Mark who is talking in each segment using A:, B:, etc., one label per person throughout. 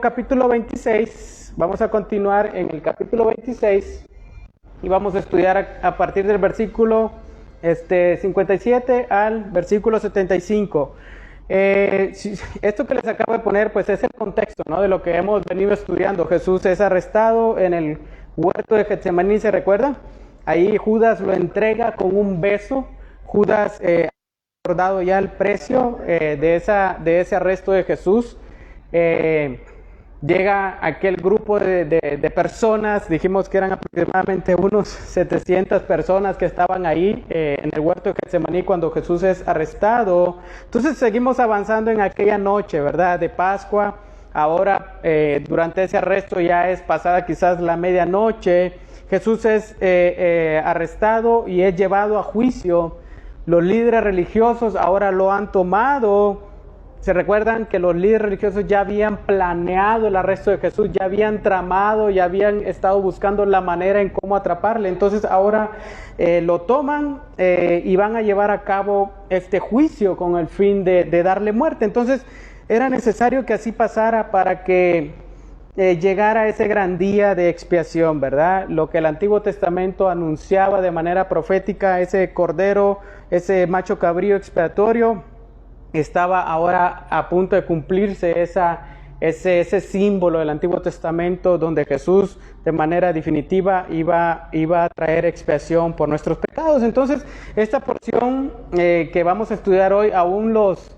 A: Capítulo 26, vamos a continuar en el capítulo 26 y vamos a estudiar a partir del versículo 57 al versículo 75. Esto que les acabo de poner pues es el contexto, ¿no?, de lo que hemos venido estudiando. Jesús es arrestado en el huerto de Getsemaní, ¿se recuerdan? Ahí Judas lo entrega con un beso. Judas ha acordado ya el precio de ese arresto de Jesús. Llega aquel grupo de personas, dijimos que eran aproximadamente unos 700 personas que estaban ahí en el huerto de Getsemaní cuando Jesús es arrestado. Entonces seguimos avanzando en aquella noche, ¿verdad?, de Pascua. Ahora durante ese arresto ya es pasada quizás la medianoche. Jesús es arrestado y es llevado a juicio. Los líderes religiosos ahora lo han tomado. ¿Se recuerdan que los líderes religiosos ya habían planeado el arresto de Jesús? Ya habían tramado, ya habían estado buscando la manera en cómo atraparle. Entonces ahora lo toman y van a llevar a cabo este juicio con el fin de darle muerte. Entonces era necesario que así pasara para que llegara ese gran día de expiación, ¿verdad? Lo que el Antiguo Testamento anunciaba de manera profética, ese cordero, ese macho cabrío expiatorio, estaba ahora a punto de cumplirse ese símbolo del Antiguo Testamento donde Jesús de manera definitiva iba a traer expiación por nuestros pecados. Entonces esta porción que vamos a estudiar hoy, aún los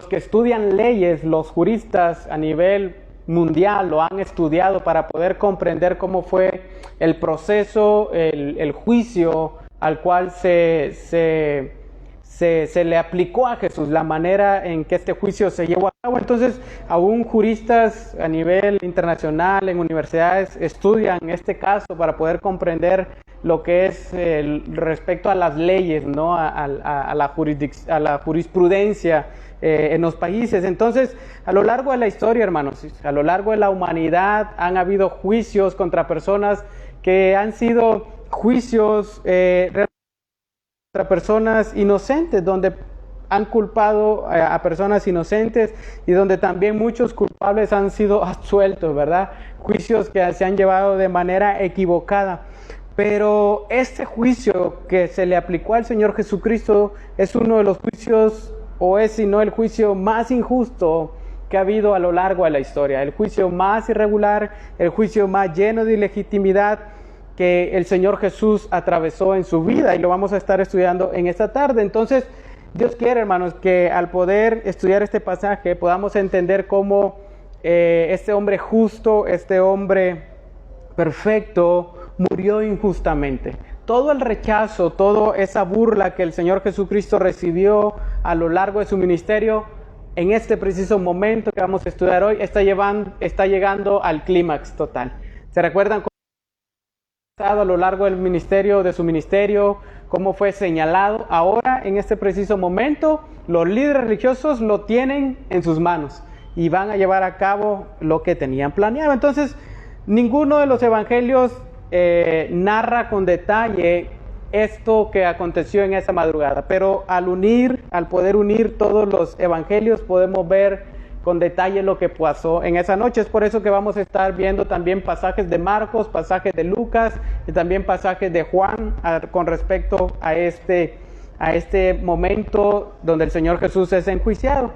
A: que estudian leyes, los juristas a nivel mundial lo han estudiado para poder comprender cómo fue el proceso, el juicio al cual se le aplicó a Jesús, la manera en que este juicio se llevó a cabo. Entonces, aún juristas a nivel internacional, en universidades, estudian este caso para poder comprender lo que es respecto a las leyes, ¿no?, a la jurisprudencia en los países. Entonces, a lo largo de la historia, hermanos, a lo largo de la humanidad, han habido juicios contra personas que han sido juicios contra personas inocentes, donde han culpado a personas inocentes y donde también muchos culpables han sido absueltos, ¿verdad? Juicios que se han llevado de manera equivocada. Pero este juicio que se le aplicó al Señor Jesucristo es uno de los juicios, o es si no el juicio más injusto que ha habido a lo largo de la historia, el juicio más irregular, el juicio más lleno de ilegitimidad que el Señor Jesús atravesó en su vida, y lo vamos a estar estudiando en esta tarde. Entonces, Dios quiere, hermanos, que al poder estudiar este pasaje podamos entender cómo este hombre justo, este hombre perfecto, murió injustamente. Todo el rechazo, toda esa burla que el Señor Jesucristo recibió a lo largo de su ministerio, en este preciso momento que vamos a estudiar hoy, está llegando al clímax total. ¿Se recuerdan a lo largo del ministerio, de su ministerio, cómo fue señalado? Ahora, en este preciso momento, los líderes religiosos lo tienen en sus manos y van a llevar a cabo lo que tenían planeado. Entonces, ninguno de los evangelios narra con detalle esto que aconteció en esa madrugada, pero al poder unir todos los evangelios, podemos ver con detalle lo que pasó en esa noche. Es por eso que vamos a estar viendo también pasajes de Marcos, pasajes de Lucas y también pasajes de Juan con respecto a este momento donde el Señor Jesús es enjuiciado.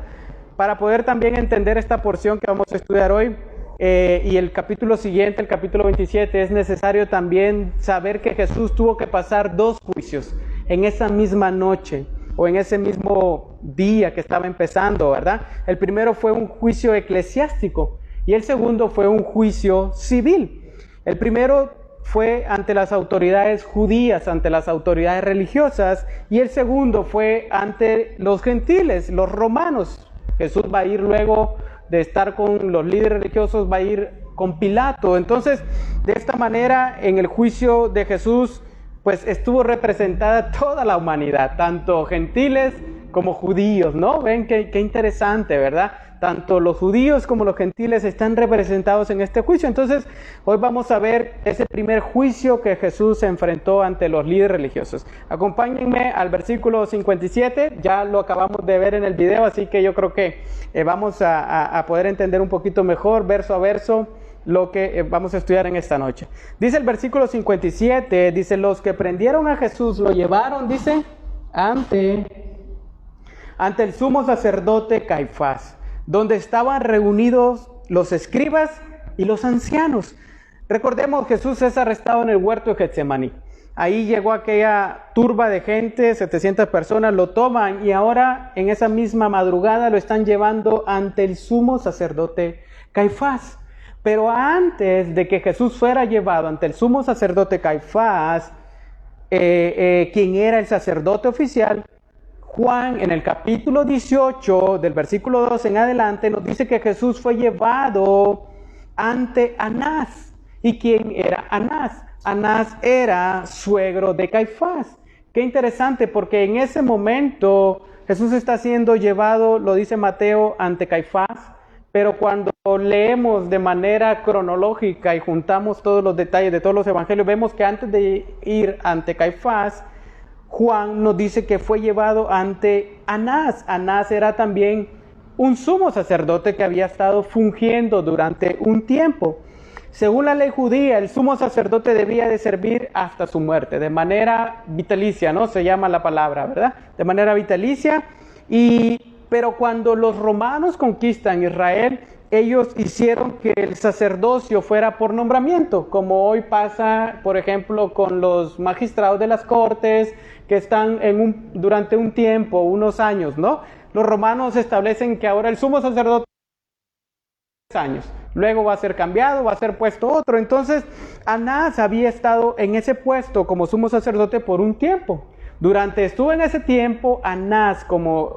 A: Para poder también entender esta porción que vamos a estudiar hoy y el capítulo siguiente, el capítulo 27, es necesario también saber que Jesús tuvo que pasar dos juicios en esa misma noche, o en ese mismo día que estaba empezando, ¿verdad? El primero fue un juicio eclesiástico y el segundo fue un juicio civil. El primero fue ante las autoridades judías, ante las autoridades religiosas, y el segundo fue ante los gentiles, los romanos. Jesús va a ir luego de estar con los líderes religiosos, va a ir con Pilato. Entonces, de esta manera, en el juicio de Jesús, pues estuvo representada toda la humanidad, tanto gentiles como judíos, ¿no? Ven qué interesante, ¿verdad? tanto los judíos como los gentiles están representados en este juicio. Entonces, hoy vamos a ver ese primer juicio que Jesús se enfrentó ante los líderes religiosos. Acompáñenme al versículo 57, ya lo acabamos de ver en el video, así que yo creo que vamos a poder entender un poquito mejor, verso a verso, lo que vamos a estudiar en esta noche. Dice el versículo 57, dice, los que prendieron a Jesús lo llevaron, dice, ante el sumo sacerdote Caifás, donde estaban reunidos los escribas y los ancianos. Recordemos, Jesús es arrestado en el huerto de Getsemaní. Ahí llegó aquella turba de gente, 700 personas, lo toman y ahora en esa misma madrugada lo están llevando ante el sumo sacerdote Caifás. Pero antes de que Jesús fuera llevado ante el sumo sacerdote Caifás, quien era el sacerdote oficial, Juan en el capítulo 18 del versículo 2 en adelante nos dice que Jesús fue llevado ante Anás. ¿Y quién era Anás? Anás era suegro de Caifás. Qué interesante, porque en ese momento Jesús está siendo llevado, lo dice Mateo, ante Caifás, pero cuando leemos de manera cronológica y juntamos todos los detalles de todos los evangelios, vemos que antes de ir ante Caifás, Juan nos dice que fue llevado ante Anás. Anás era también un sumo sacerdote que había estado fungiendo durante un tiempo. Según la ley judía, el sumo sacerdote debía de servir hasta su muerte, de manera vitalicia, ¿no? Se llama la palabra, ¿verdad? De manera vitalicia. Pero cuando los romanos conquistan Israel, ellos hicieron que el sacerdocio fuera por nombramiento, como hoy pasa, por ejemplo, con los magistrados de las cortes, que están durante un tiempo, unos años, ¿no? Los romanos establecen que ahora el sumo sacerdote años, luego va a ser cambiado, va a ser puesto otro. Entonces Anás había estado en ese puesto como sumo sacerdote por un tiempo. Estuvo en ese tiempo Anás como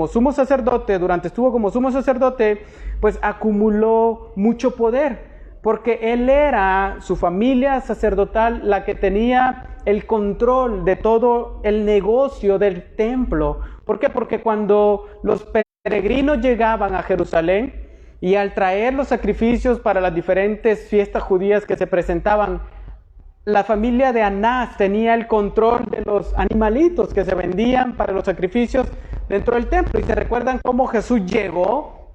A: sumo sacerdote, estuvo como sumo sacerdote, pues acumuló mucho poder, porque él era, su familia sacerdotal, la que tenía el control de todo el negocio del templo. ¿Por qué? Porque cuando los peregrinos llegaban a Jerusalén, y al traer los sacrificios para las diferentes fiestas judías que se presentaban, la familia de Anás tenía el control de los animalitos que se vendían para los sacrificios dentro del templo. Y se recuerdan cómo Jesús llegó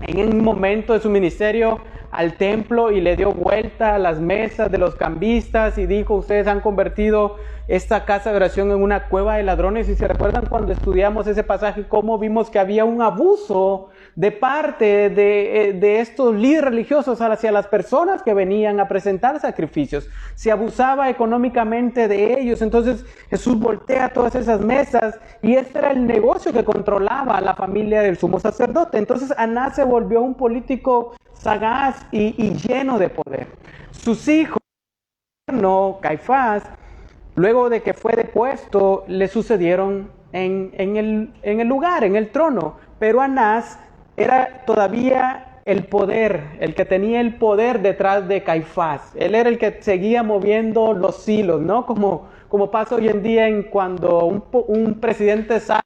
A: en un momento de su ministerio al templo y le dio vuelta a las mesas de los cambistas y dijo, ustedes han convertido esta casa de oración en una cueva de ladrones. Y se recuerdan cuando estudiamos ese pasaje cómo vimos que había un abuso de parte de estos líderes religiosos hacia las personas que venían a presentar sacrificios. Se abusaba económicamente de ellos. Entonces Jesús voltea todas esas mesas y este era el negocio que controlaba la familia del sumo sacerdote. Entonces Anás se volvió un político sagaz y lleno de poder. Sus hijos, Caifás, luego de que fue depuesto, le sucedieron en el lugar, en el trono. Pero Anás era todavía el poder, el que tenía el poder detrás de Caifás. Él era el que seguía moviendo los hilos, ¿no? Como pasa hoy en día cuando un presidente sale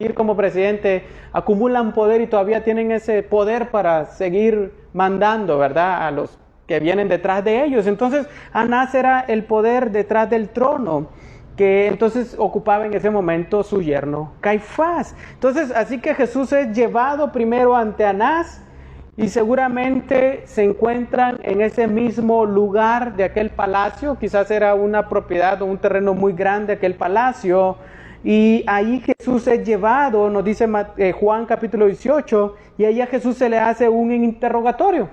A: ir como presidente, acumulan poder y todavía tienen ese poder para seguir mandando, ¿verdad?, a los que vienen detrás de ellos. Entonces Anás era el poder detrás del trono que entonces ocupaba en ese momento su yerno Caifás. Entonces así que Jesús es llevado primero ante Anás y seguramente se encuentran en ese mismo lugar de aquel palacio. Quizás era una propiedad o un terreno muy grande aquel palacio. Y ahí Jesús es llevado, nos dice Juan capítulo 18, y ahí a Jesús se le hace un interrogatorio.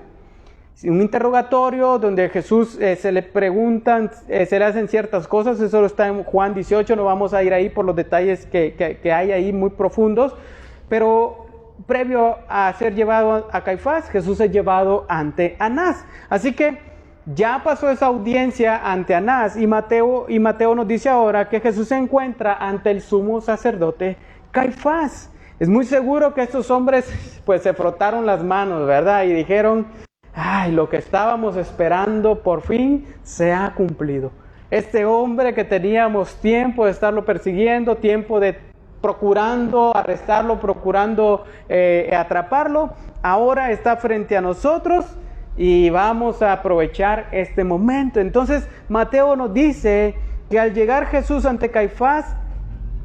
A: Un interrogatorio donde Jesús se le preguntan, se le hacen ciertas cosas. Eso está en Juan 18, no vamos a ir ahí por los detalles que hay ahí muy profundos. Pero previo a ser llevado a Caifás, Jesús es llevado ante Anás. Así que ya pasó esa audiencia ante Anás y Mateo nos dice ahora que Jesús se encuentra ante el sumo sacerdote Caifás. Es muy seguro que estos hombres pues se frotaron las manos, ¿verdad? Y dijeron, ay, lo que estábamos esperando por fin se ha cumplido. Este hombre que teníamos tiempo de estarlo persiguiendo, tiempo de procurando arrestarlo, procurando atraparlo, ahora está frente a nosotros y vamos a aprovechar este momento. Entonces Mateo nos dice que al llegar Jesús ante Caifás,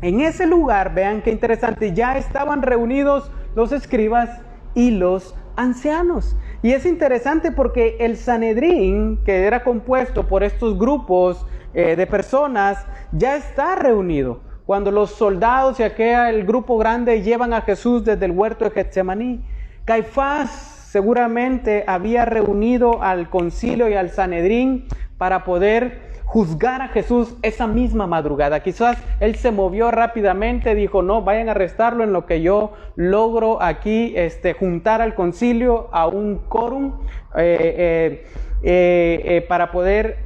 A: en ese lugar, vean qué interesante, ya estaban reunidos los escribas y los ancianos. Y es interesante porque el Sanedrín, que era compuesto por estos grupos de personas, ya está reunido. Cuando los soldados y el grupo grande llevan a Jesús desde el huerto de Getsemaní, Caifás seguramente había reunido al concilio y al Sanedrín para poder juzgar a Jesús esa misma madrugada. Quizás él se movió rápidamente, dijo, no, vayan a arrestarlo en lo que yo logro aquí juntar al concilio a un quórum para poder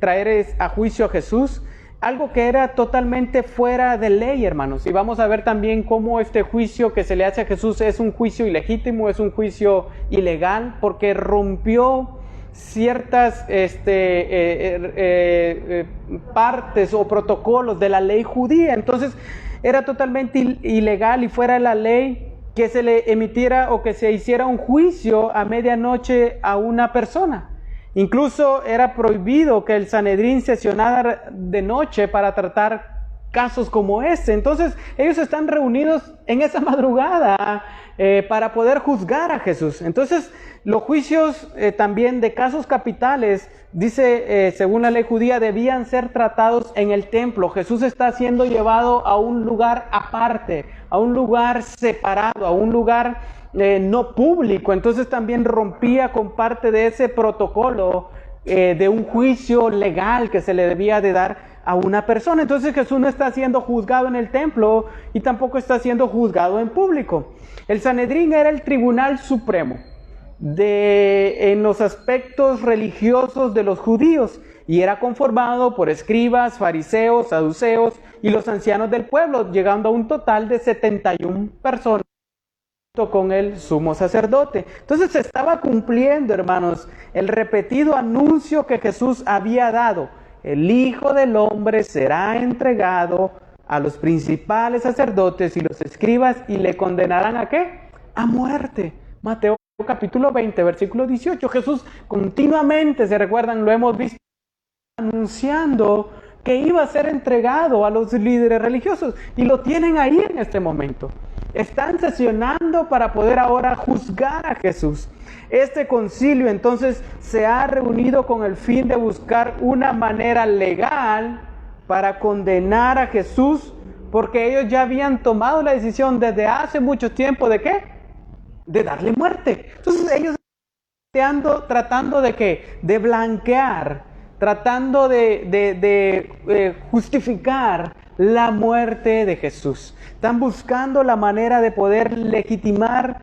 A: traer a juicio a Jesús. Algo que era totalmente fuera de ley, hermanos. Y vamos a ver también cómo este juicio que se le hace a Jesús es un juicio ilegítimo, es un juicio ilegal, porque rompió ciertas partes o protocolos de la ley judía. Entonces era totalmente ilegal y fuera de la ley que se le emitiera o que se hiciera un juicio a medianoche a una persona. Incluso era prohibido que el Sanedrín sesionara de noche para tratar casos como este. Entonces ellos están reunidos en esa madrugada para poder juzgar a Jesús. Entonces los juicios también de casos capitales, dice según la ley judía, debían ser tratados en el templo. Jesús está siendo llevado a un lugar aparte, a un lugar separado, a un lugar no público. Entonces también rompía con parte de ese protocolo de un juicio legal que se le debía de dar a una persona. Entonces Jesús no está siendo juzgado en el templo y tampoco está siendo juzgado en público. El Sanedrín era el tribunal supremo en los aspectos religiosos de los judíos y era conformado por escribas, fariseos, saduceos y los ancianos del pueblo, llegando a un total de 71 personas con el sumo sacerdote. Entonces se estaba cumpliendo, hermanos, el repetido anuncio que Jesús había dado: el Hijo del Hombre será entregado a los principales sacerdotes y los escribas y le condenarán ¿a qué? A muerte. Mateo capítulo 20, versículo 18. Jesús continuamente, se recuerdan, lo hemos visto anunciando que iba a ser entregado a los líderes religiosos y lo tienen ahí en este momento. Están sesionando para poder ahora juzgar a Jesús. Este concilio entonces se ha reunido con el fin de buscar una manera legal para condenar a Jesús, porque ellos ya habían tomado la decisión desde hace mucho tiempo ¿de qué? De darle muerte. Entonces ellos están tratando de ¿qué? De blanquear, tratando de justificar la muerte de Jesús. Están buscando la manera de poder legitimar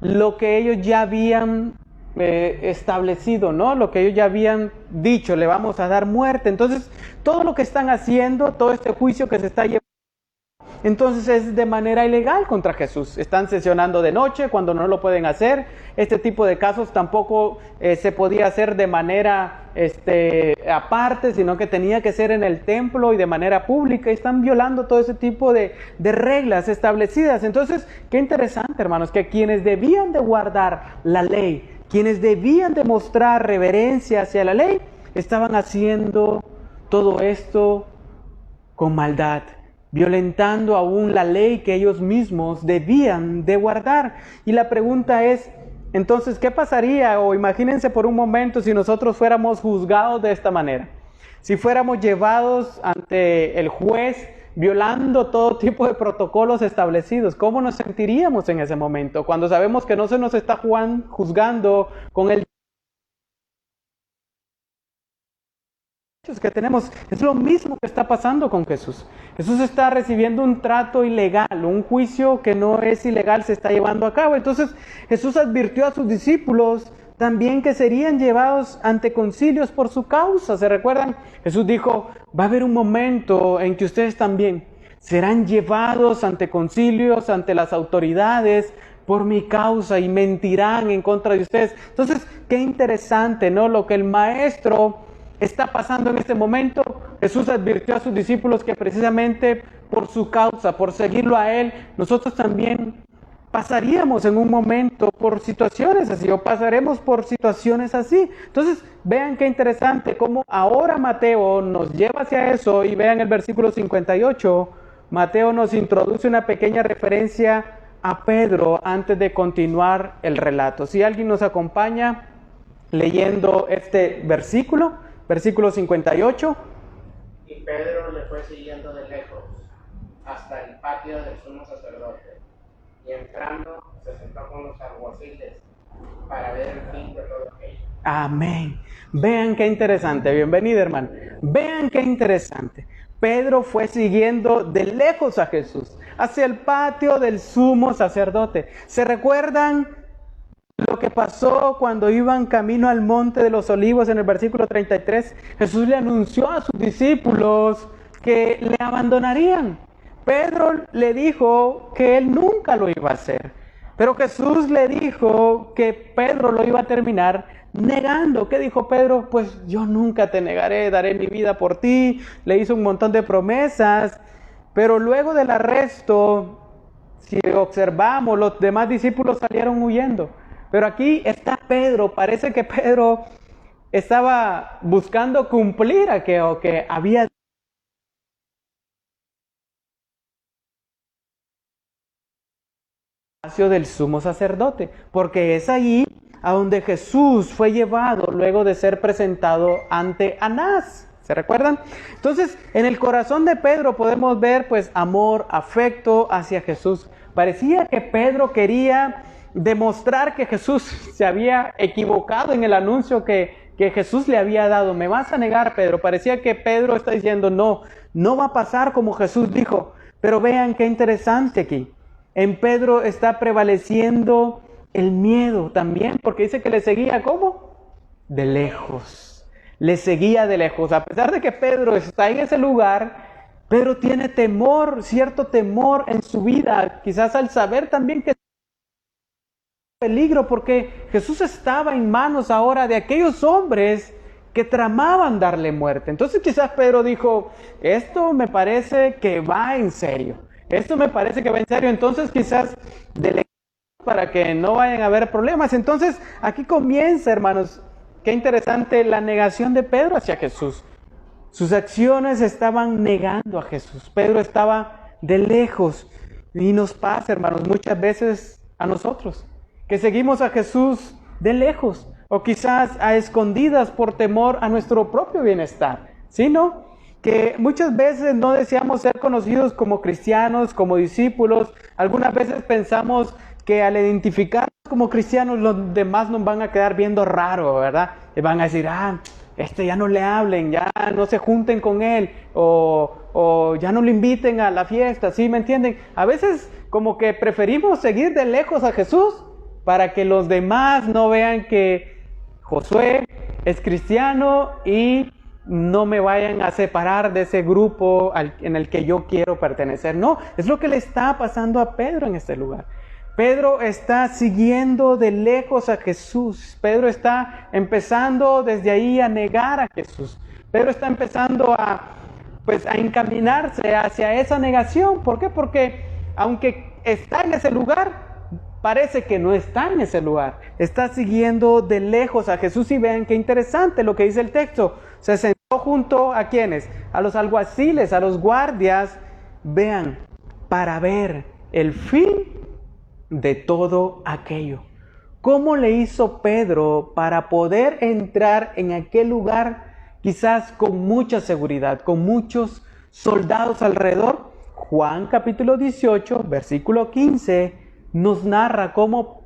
A: lo que ellos ya habían establecido, ¿no? Lo que ellos ya habían dicho, le vamos a dar muerte. Entonces, todo lo que están haciendo, todo este juicio que se está llevando, entonces es de manera ilegal contra Jesús. Están sesionando de noche cuando no lo pueden hacer. Este tipo de casos tampoco se podía hacer de manera aparte, sino que tenía que ser en el templo y de manera pública. Y están violando todo ese tipo de reglas establecidas. Entonces, qué interesante, hermanos, que quienes debían de guardar la ley, quienes debían de mostrar reverencia hacia la ley, estaban haciendo todo esto con maldad, violentando aún la ley que ellos mismos debían de guardar. Y la pregunta es, entonces, ¿qué pasaría? O imagínense por un momento si nosotros fuéramos juzgados de esta manera. Si fuéramos llevados ante el juez violando todo tipo de protocolos establecidos, ¿cómo nos sentiríamos en ese momento? Cuando sabemos que no se nos está juzgando con el que tenemos. Es lo mismo que está pasando con Jesús. Jesús está recibiendo un trato ilegal, un juicio que no es ilegal se está llevando a cabo. Entonces Jesús advirtió a sus discípulos también que serían llevados ante concilios por su causa. ¿Se recuerdan? Jesús dijo, va a haber un momento en que ustedes también serán llevados ante concilios, ante las autoridades por mi causa y mentirán en contra de ustedes. Entonces, qué interesante, ¿no? Lo que el maestro está pasando en este momento. Jesús advirtió a sus discípulos que precisamente por su causa, por seguirlo a Él, nosotros también pasaríamos en un momento por situaciones así, o pasaremos por situaciones así. Entonces, vean qué interesante cómo ahora Mateo nos lleva hacia eso, y vean el versículo 58, Mateo nos introduce una pequeña referencia a Pedro antes de continuar el relato. Si alguien nos acompaña leyendo este versículo, versículo 58.
B: Y Pedro le fue siguiendo de lejos hasta el patio del sumo sacerdote, y entrando se sentó con los alguaciles para ver el fin de todo aquello.
A: Amén. Vean qué interesante. Bienvenido, hermano. Vean qué interesante. Pedro fue siguiendo de lejos a Jesús, hacia el patio del sumo sacerdote. ¿Se recuerdan lo que pasó cuando iban camino al monte de los olivos en el versículo 33? Jesús le anunció a sus discípulos que le abandonarían. Pedro le dijo que él nunca lo iba a hacer, pero Jesús le dijo que Pedro lo iba a terminar negando. ¿Qué dijo Pedro? Pues yo nunca te negaré, daré mi vida por ti. Le hizo un montón de promesas, pero luego del arresto, si observamos, los demás discípulos salieron huyendo. Pero aquí está Pedro. Parece que Pedro estaba buscando cumplir aquello que había del sumo sacerdote, porque es allí a donde Jesús fue llevado luego de ser presentado ante Anás. ¿Se recuerdan? Entonces, en el corazón de Pedro podemos ver pues amor, afecto hacia Jesús. Parecía que Pedro quería demostrar que Jesús se había equivocado en el anuncio que Jesús le había dado. Me vas a negar, Pedro. Parecía que Pedro está diciendo, no va a pasar como Jesús dijo. Pero vean qué interesante aquí. En Pedro está prevaleciendo el miedo también, porque dice que le seguía, ¿cómo? De lejos. Le seguía de lejos. A pesar de que Pedro está en ese lugar, Pedro tiene temor, cierto temor en su vida, quizás al saber también que peligro, porque Jesús estaba en manos ahora de aquellos hombres que tramaban darle muerte. Entonces quizás Pedro dijo, esto me parece que va en serio. Esto me parece que va en serio. Entonces quizás para que no vayan a haber problemas. Entonces aquí comienza, hermanos, qué interesante la negación de Pedro hacia Jesús. Sus acciones estaban negando a Jesús. Pedro estaba de lejos. Y nos pasa, hermanos, muchas veces a nosotros, que seguimos a Jesús de lejos, o quizás a escondidas por temor a nuestro propio bienestar, ¿sí, no? Que muchas veces no deseamos ser conocidos como cristianos, como discípulos. Algunas veces pensamos que al identificarnos como cristianos, los demás nos van a quedar viendo raro, ¿verdad? Y van a decir, ya no le hablen, ya no se junten con él, o ya no lo inviten a la fiesta, ¿sí me entienden? A veces como que preferimos seguir de lejos a Jesús para que los demás no vean que Josué es cristiano y no me vayan a separar de ese grupo en el que yo quiero pertenecer. No, es lo que le está pasando a Pedro en este lugar. Pedro está siguiendo de lejos a Jesús. Pedro está empezando desde ahí a negar a Jesús. Pedro está empezando a encaminarse hacia esa negación. ¿Por qué? Porque aunque está en ese lugar, parece que no está en ese lugar. Está siguiendo de lejos a Jesús. Y vean qué interesante lo que dice el texto. Se sentó junto a ¿quiénes? A los alguaciles, a los guardias. Vean, para ver el fin de todo aquello. ¿Cómo le hizo Pedro para poder entrar en aquel lugar quizás con mucha seguridad, con muchos soldados alrededor? Juan capítulo 18, versículo 15, nos narra cómo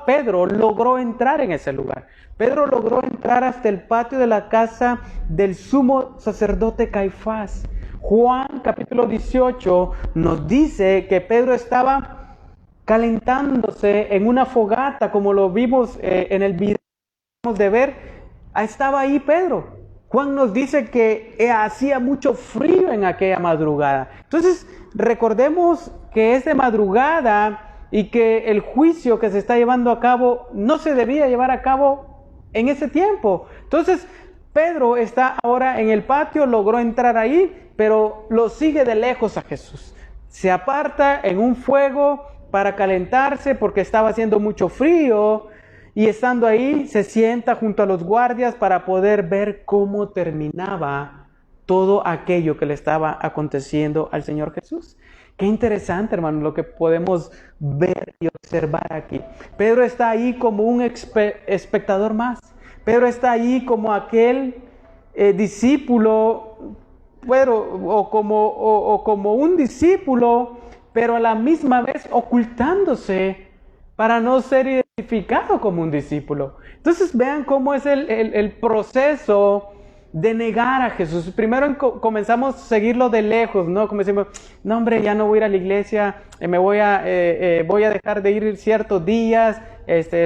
A: Pedro logró entrar en ese lugar. Pedro logró entrar hasta el patio de la casa del sumo sacerdote Caifás. Juan capítulo 18 nos dice que Pedro estaba calentándose en una fogata, como lo vimos en el video de ver. Estaba ahí Pedro. Juan nos dice que hacía mucho frío en aquella madrugada. Entonces recordemos que es de madrugada y que el juicio que se está llevando a cabo no se debía llevar a cabo en ese tiempo. Entonces Pedro está ahora en el patio, logró entrar ahí, pero lo sigue de lejos a Jesús. Se aparta en un fuego para calentarse porque estaba haciendo mucho frío, y estando ahí se sienta junto a los guardias para poder ver cómo terminaba todo aquello que le estaba aconteciendo al Señor Jesús. Qué interesante, hermano, lo que podemos ver y observar aquí. Pedro está ahí como un espectador más. Pedro está ahí como aquel discípulo, o como un discípulo, pero a la misma vez ocultándose para no ser identificado como un discípulo. Entonces vean cómo es el proceso de negar a Jesús. Primero comenzamos a seguirlo de lejos, ¿no? Como decimos, no hombre, ya no voy a ir a la iglesia, voy a dejar de ir ciertos días,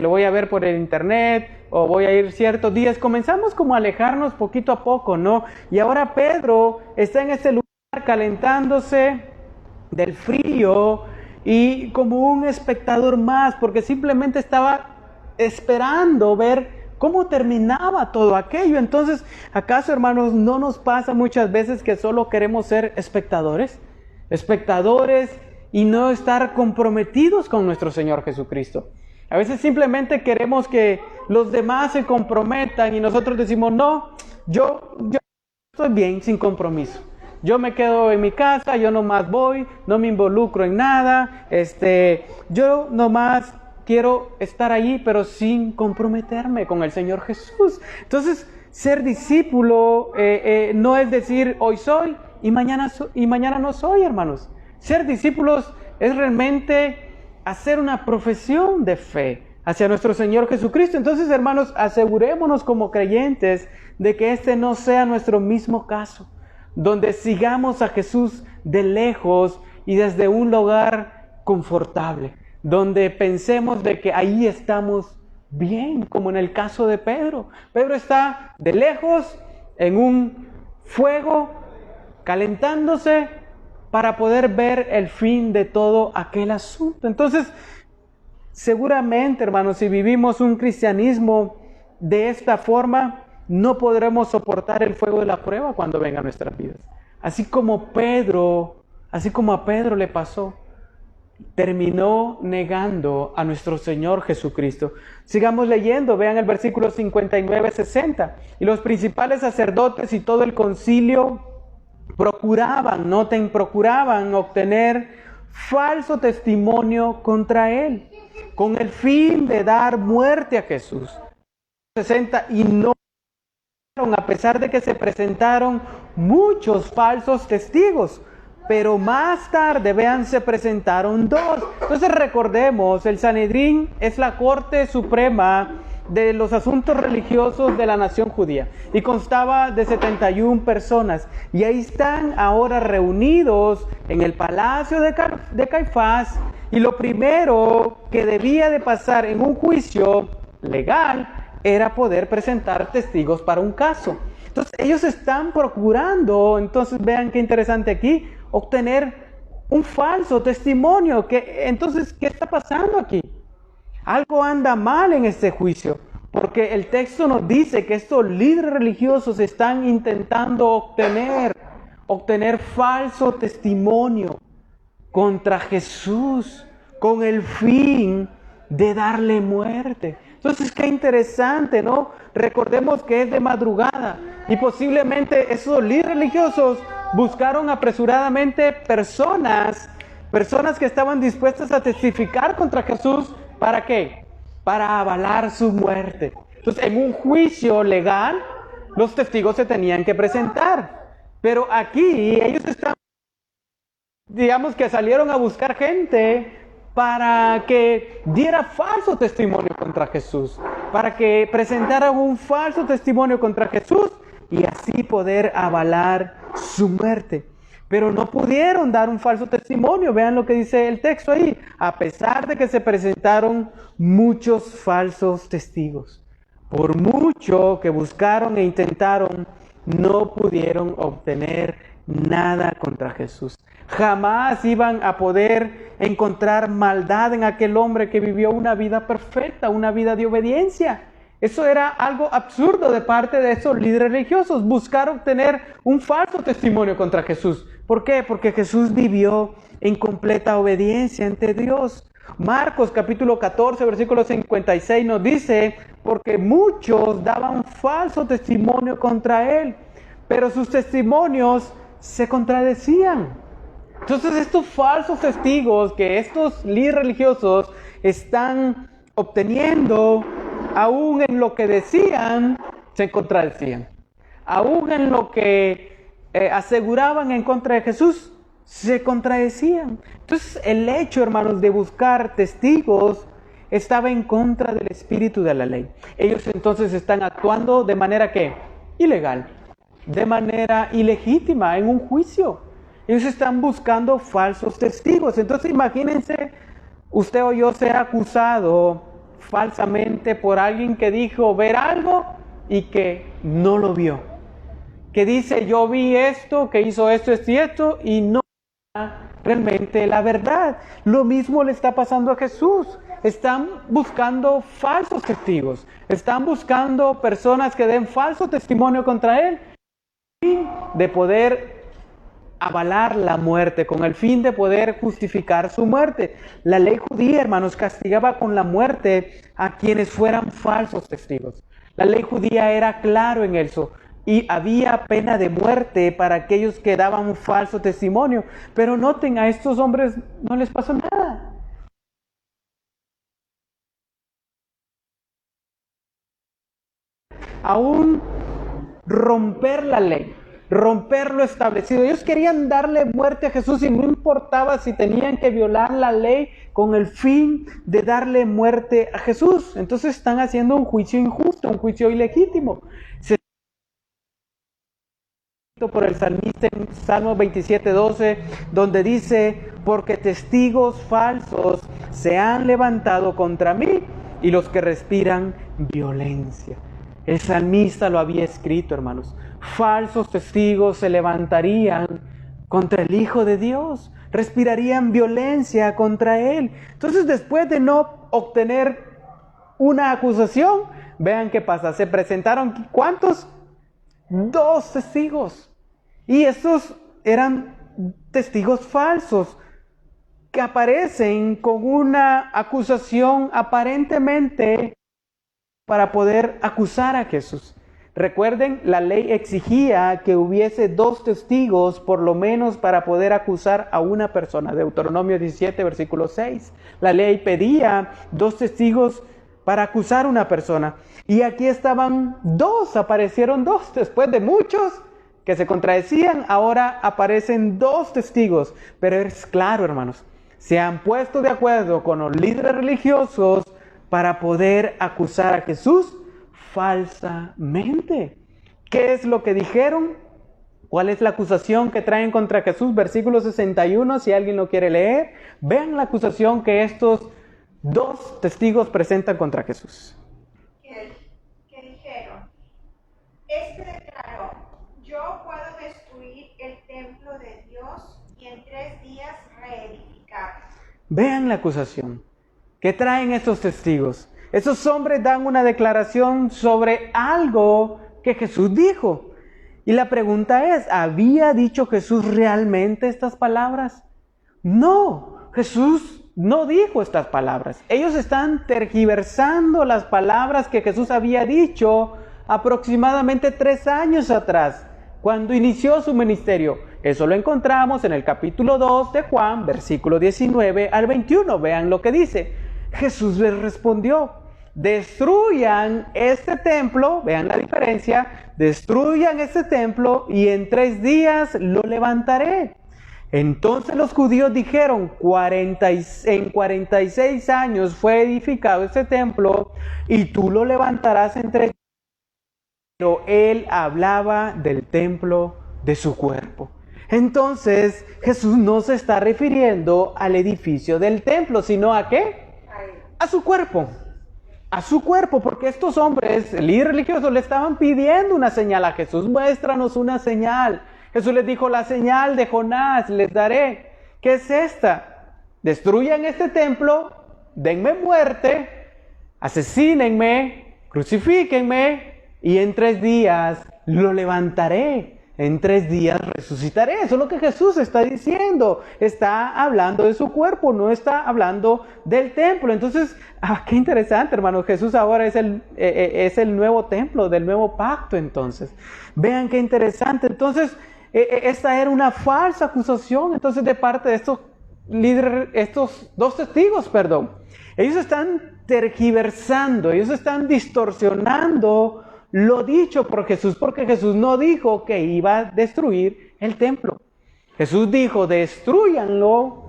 A: lo voy a ver por el internet, o voy a ir ciertos días. Comenzamos como a alejarnos poquito a poco, ¿no? Y ahora Pedro está en este lugar calentándose del frío y como un espectador más, porque simplemente estaba esperando ver cómo terminaba todo aquello. Entonces, ¿acaso, hermanos, no nos pasa muchas veces que solo queremos ser espectadores? Espectadores y no estar comprometidos con nuestro Señor Jesucristo. A veces simplemente queremos que los demás se comprometan y nosotros decimos, no, yo estoy bien sin compromiso. Yo me quedo en mi casa, yo nomás voy, no me involucro en nada, yo nomás quiero estar allí, pero sin comprometerme con el Señor Jesús. Entonces, ser discípulo no es decir hoy soy y mañana no soy, hermanos. Ser discípulos es realmente hacer una profesión de fe hacia nuestro Señor Jesucristo. Entonces, hermanos, asegurémonos como creyentes de que este no sea nuestro mismo caso, donde sigamos a Jesús de lejos y desde un lugar confortable, donde pensemos de que ahí estamos bien, como en el caso de Pedro. Pedro está de lejos en un fuego, calentándose para poder ver el fin de todo aquel asunto. Entonces, seguramente, hermanos, si vivimos un cristianismo de esta forma, no podremos soportar el fuego de la prueba cuando venga a nuestras vidas. Así como a Pedro le pasó, terminó negando a nuestro Señor Jesucristo. Sigamos leyendo, vean el versículo 59-60. Y los principales sacerdotes y todo el concilio procuraban obtener falso testimonio contra él, con el fin de dar muerte a Jesús. 60, y no, a pesar de que se presentaron muchos falsos testigos, pero más tarde, vean, se presentaron dos. Entonces recordemos, el Sanedrín es la Corte Suprema de los asuntos religiosos de la nación judía y constaba de 71 personas, y ahí están ahora reunidos en el palacio de Caifás, y lo primero que debía de pasar en un juicio legal era poder presentar testigos para un caso. Entonces ellos están procurando, entonces vean qué interesante aquí, obtener un falso testimonio. Entonces, ¿qué está pasando aquí? Algo anda mal en este juicio, porque el texto nos dice que estos líderes religiosos están intentando obtener falso testimonio contra Jesús, con el fin de darle muerte. Entonces, qué interesante, ¿no? Recordemos que es de madrugada y posiblemente esos líderes religiosos buscaron apresuradamente personas que estaban dispuestas a testificar contra Jesús. ¿Para qué? Para avalar su muerte. Entonces, en un juicio legal, los testigos se tenían que presentar. Pero aquí ellos están, digamos que salieron a buscar gente para que diera falso testimonio contra Jesús, para que presentaran un falso testimonio contra Jesús y así poder avalar su muerte. Pero no pudieron dar un falso testimonio. Vean lo que dice el texto ahí. A pesar de que se presentaron muchos falsos testigos, por mucho que buscaron e intentaron, no pudieron obtener nada contra Jesús. Jamás iban a poder encontrar maldad en aquel hombre que vivió una vida perfecta, una vida de obediencia. Eso era algo absurdo de parte de esos líderes religiosos, buscar obtener un falso testimonio contra Jesús. ¿Por qué? Porque Jesús vivió en completa obediencia ante Dios. Marcos capítulo 14, versículo 56 nos dice, porque muchos daban falso testimonio contra él, pero sus testimonios se contradecían. Entonces estos falsos testigos que estos líderes religiosos están obteniendo, aún en lo que decían, se contradecían. Aún en lo que aseguraban en contra de Jesús, se contradecían. Entonces el hecho, hermanos, de buscar testigos estaba en contra del espíritu de la ley. Ellos entonces están actuando de manera que ilegal, de manera ilegítima en un juicio. Ellos están buscando falsos testigos. Entonces imagínense, usted o yo ser acusado falsamente por alguien que dijo ver algo y que no lo vio. Que dice yo vi esto, que hizo esto, esto y esto, y no realmente la verdad. Lo mismo le está pasando a Jesús. Están buscando falsos testigos. Están buscando personas que den falso testimonio contra él, con el fin de poder avalar la muerte, con el fin de poder justificar su muerte. La ley judía, hermanos, castigaba con la muerte a quienes fueran falsos testigos. La ley judía era claro en eso. Y había pena de muerte para aquellos que daban un falso testimonio. Pero noten, a estos hombres no les pasó nada. Aún romper la ley, romper lo establecido. Ellos querían darle muerte a Jesús y no importaba si tenían que violar la ley con el fin de darle muerte a Jesús. Entonces están haciendo un juicio injusto, un juicio ilegítimo. Por el salmista en Salmo 27:12, donde dice, porque testigos falsos se han levantado contra mí y los que respiran violencia. El salmista lo había escrito, hermanos. Falsos testigos se levantarían contra el Hijo de Dios, respirarían violencia contra él. Entonces, después de no obtener una acusación, vean qué pasa. Se presentaron, ¿cuántos? 2 testigos. Y estos eran testigos falsos que aparecen con una acusación aparentemente para poder acusar a Jesús. Recuerden, la ley exigía que hubiese 2 testigos por lo menos para poder acusar a una persona. Deuteronomio 17, versículo 6. La ley pedía 2 testigos para acusar a una persona. Y aquí estaban 2, aparecieron 2. Después de muchos que se contradecían, ahora aparecen 2 testigos. Pero es claro, hermanos, se han puesto de acuerdo con los líderes religiosos para poder acusar a Jesús falsamente. ¿Qué es lo que dijeron? ¿Cuál es la acusación que traen contra Jesús? Versículo 61, si alguien lo quiere leer. Vean la acusación que estos 2 testigos presentan contra Jesús.
C: Que dijeron, este declaró, yo puedo destruir el templo de Dios y en 3 días reedificarlo.
A: Vean la acusación que traen estos testigos. Esos hombres dan una declaración sobre algo que Jesús dijo. Y la pregunta es, ¿había dicho Jesús realmente estas palabras? No, Jesús no dijo estas palabras. Ellos están tergiversando las palabras que Jesús había dicho aproximadamente 3 años atrás, cuando inició su ministerio. Eso lo encontramos en el capítulo 2 de Juan, versículo 19 al 21. Vean lo que dice. Jesús les respondió, destruyan este templo, vean la diferencia, destruyan este templo y en 3 días lo levantaré. Entonces los judíos dijeron, en 46 años fue edificado este templo y tú lo levantarás en 3 días. Pero él hablaba del templo de su cuerpo. Entonces Jesús no se está refiriendo al edificio del templo, sino ¿a qué? A su cuerpo. A su cuerpo, porque estos hombres, líderes religiosos, le estaban pidiendo una señal a Jesús. Muéstranos una señal. Jesús les dijo, la señal de Jonás les daré. ¿Qué es esta? Destruyan este templo, denme muerte, asesínenme Crucifíquenme y en 3 días lo levantaré. En 3 días resucitaré. Eso es lo que Jesús está diciendo. Está hablando de su cuerpo, no está hablando del templo. Entonces, qué interesante, hermanos. Jesús ahora es el nuevo templo del nuevo pacto, entonces. Vean qué interesante. Entonces, esta era una falsa acusación, entonces, de parte de estos líderes, estos 2 testigos, Ellos están tergiversando, ellos están distorsionando lo dicho por Jesús, porque Jesús no dijo que iba a destruir el templo. Jesús dijo, destrúyanlo,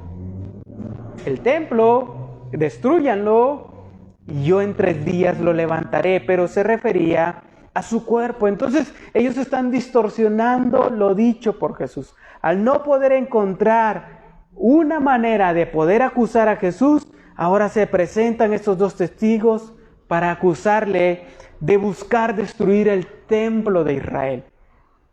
A: el templo, destrúyanlo, y yo en 3 días lo levantaré, pero se refería a su cuerpo. Entonces ellos están distorsionando lo dicho por Jesús. Al no poder encontrar una manera de poder acusar a Jesús, ahora se presentan estos 2 testigos para acusarle de buscar destruir el templo de Israel.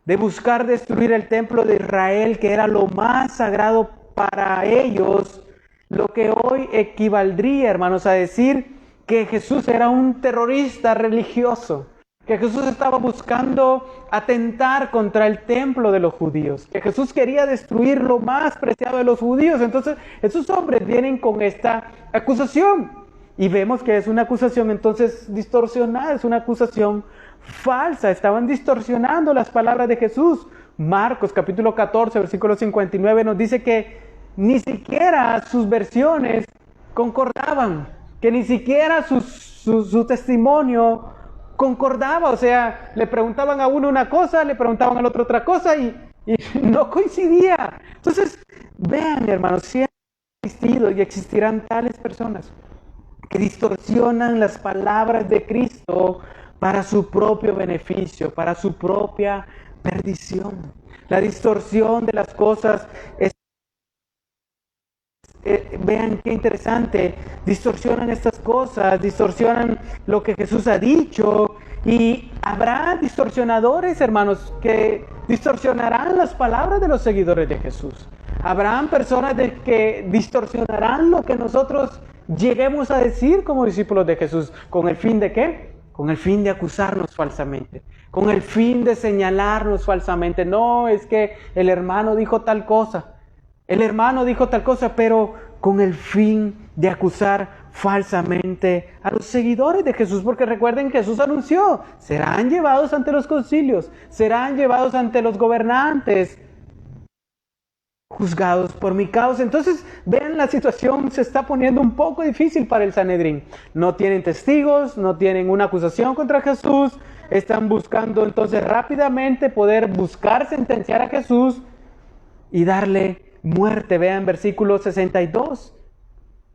A: De buscar destruir el templo de Israel, que era lo más sagrado para ellos, lo que hoy equivaldría, hermanos, a decir que Jesús era un terrorista religioso, que Jesús estaba buscando atentar contra el templo de los judíos, que Jesús quería destruir lo más preciado de los judíos. Entonces, esos hombres vienen con esta acusación. Y vemos que es una acusación entonces distorsionada, es una acusación falsa. Estaban distorsionando las palabras de Jesús. Marcos capítulo 14, versículo 59 nos dice que ni siquiera sus versiones concordaban, que ni siquiera su testimonio concordaba. O sea, le preguntaban a uno una cosa, le preguntaban al otro otra cosa y no coincidía. Entonces, vean, hermanos, siempre ha existido y existirán tales personas que distorsionan las palabras de Cristo para su propio beneficio, para su propia perdición. La distorsión de las cosas es... vean qué interesante, distorsionan estas cosas, distorsionan lo que Jesús ha dicho, y habrá distorsionadores, hermanos, que distorsionarán las palabras de los seguidores de Jesús. Habrán personas que distorsionarán lo que nosotros lleguemos a decir como discípulos de Jesús. ¿Con el fin de qué? Con el fin de acusarnos falsamente, con el fin de señalarnos falsamente. No, es que el hermano dijo tal cosa, pero con el fin de acusar falsamente a los seguidores de Jesús, porque recuerden que Jesús anunció, serán llevados ante los concilios, serán llevados ante los gobernantes, juzgados por mi causa. Entonces, vean, la situación se está poniendo un poco difícil para el Sanedrín. No tienen testigos, no tienen una acusación contra Jesús, están buscando entonces rápidamente poder buscar sentenciar a Jesús y darle muerte. Vean versículo 62.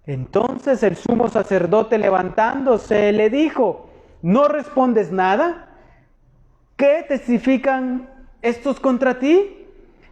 A: Entonces el sumo sacerdote, levantándose, le dijo, ¿no respondes nada? ¿Qué testifican estos contra ti?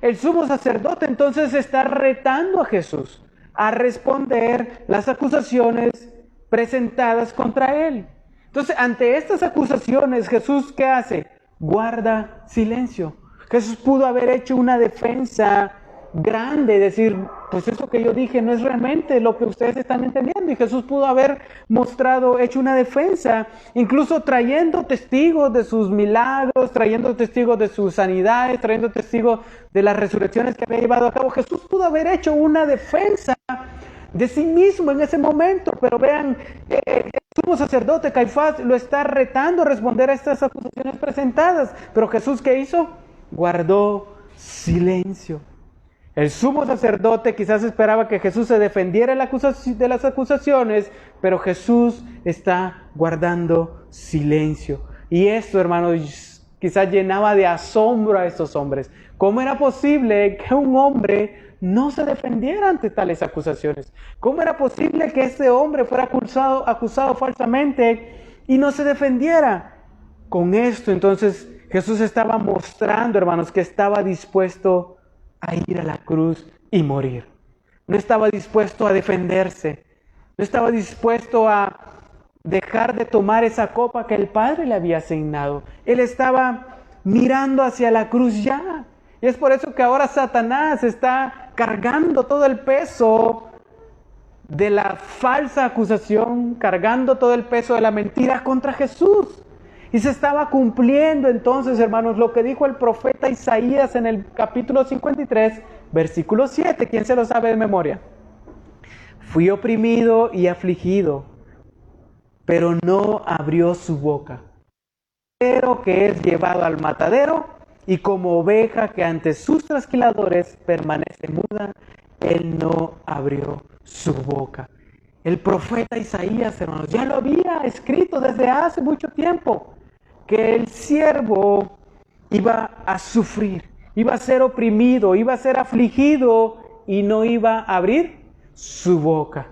A: El sumo sacerdote entonces está retando a Jesús a responder las acusaciones presentadas contra él. Entonces, ante estas acusaciones, Jesús, ¿qué hace? Guarda silencio. Jesús pudo haber hecho una defensa grande, decir, pues eso que yo dije no es realmente lo que ustedes están entendiendo. Y Jesús pudo haber hecho una defensa, incluso trayendo testigos de sus milagros, trayendo testigos de sus sanidades, trayendo testigos de las resurrecciones que había llevado a cabo. Jesús pudo haber hecho una defensa de sí mismo en ese momento, pero vean, el sumo sacerdote Caifás lo está retando a responder a estas acusaciones presentadas. Pero Jesús, ¿qué hizo? Guardó silencio. El sumo sacerdote quizás esperaba que Jesús se defendiera de las acusaciones, pero Jesús está guardando silencio. Y esto, hermanos, quizás llenaba de asombro a estos hombres. ¿Cómo era posible que un hombre no se defendiera ante tales acusaciones? ¿Cómo era posible que este hombre fuera acusado falsamente y no se defendiera? Con esto, entonces, Jesús estaba mostrando, hermanos, que estaba dispuesto a ir a la cruz y morir. No estaba dispuesto a defenderse. No estaba dispuesto a dejar de tomar esa copa que el Padre le había asignado. Él estaba mirando hacia la cruz ya. Y es por eso que ahora Satanás está cargando todo el peso de la falsa acusación, cargando todo el peso de la mentira contra Jesús. Y se estaba cumpliendo entonces, hermanos, lo que dijo el profeta Isaías en el capítulo 53, versículo 7. ¿Quién se lo sabe de memoria? Fui oprimido y afligido, pero no abrió su boca. Pero que es llevado al matadero, y como oveja que ante sus trasquiladores permanece muda, él no abrió su boca. El profeta Isaías, hermanos, ya lo había escrito desde hace mucho tiempo, que el siervo iba a sufrir, iba a ser oprimido, iba a ser afligido y no iba a abrir su boca.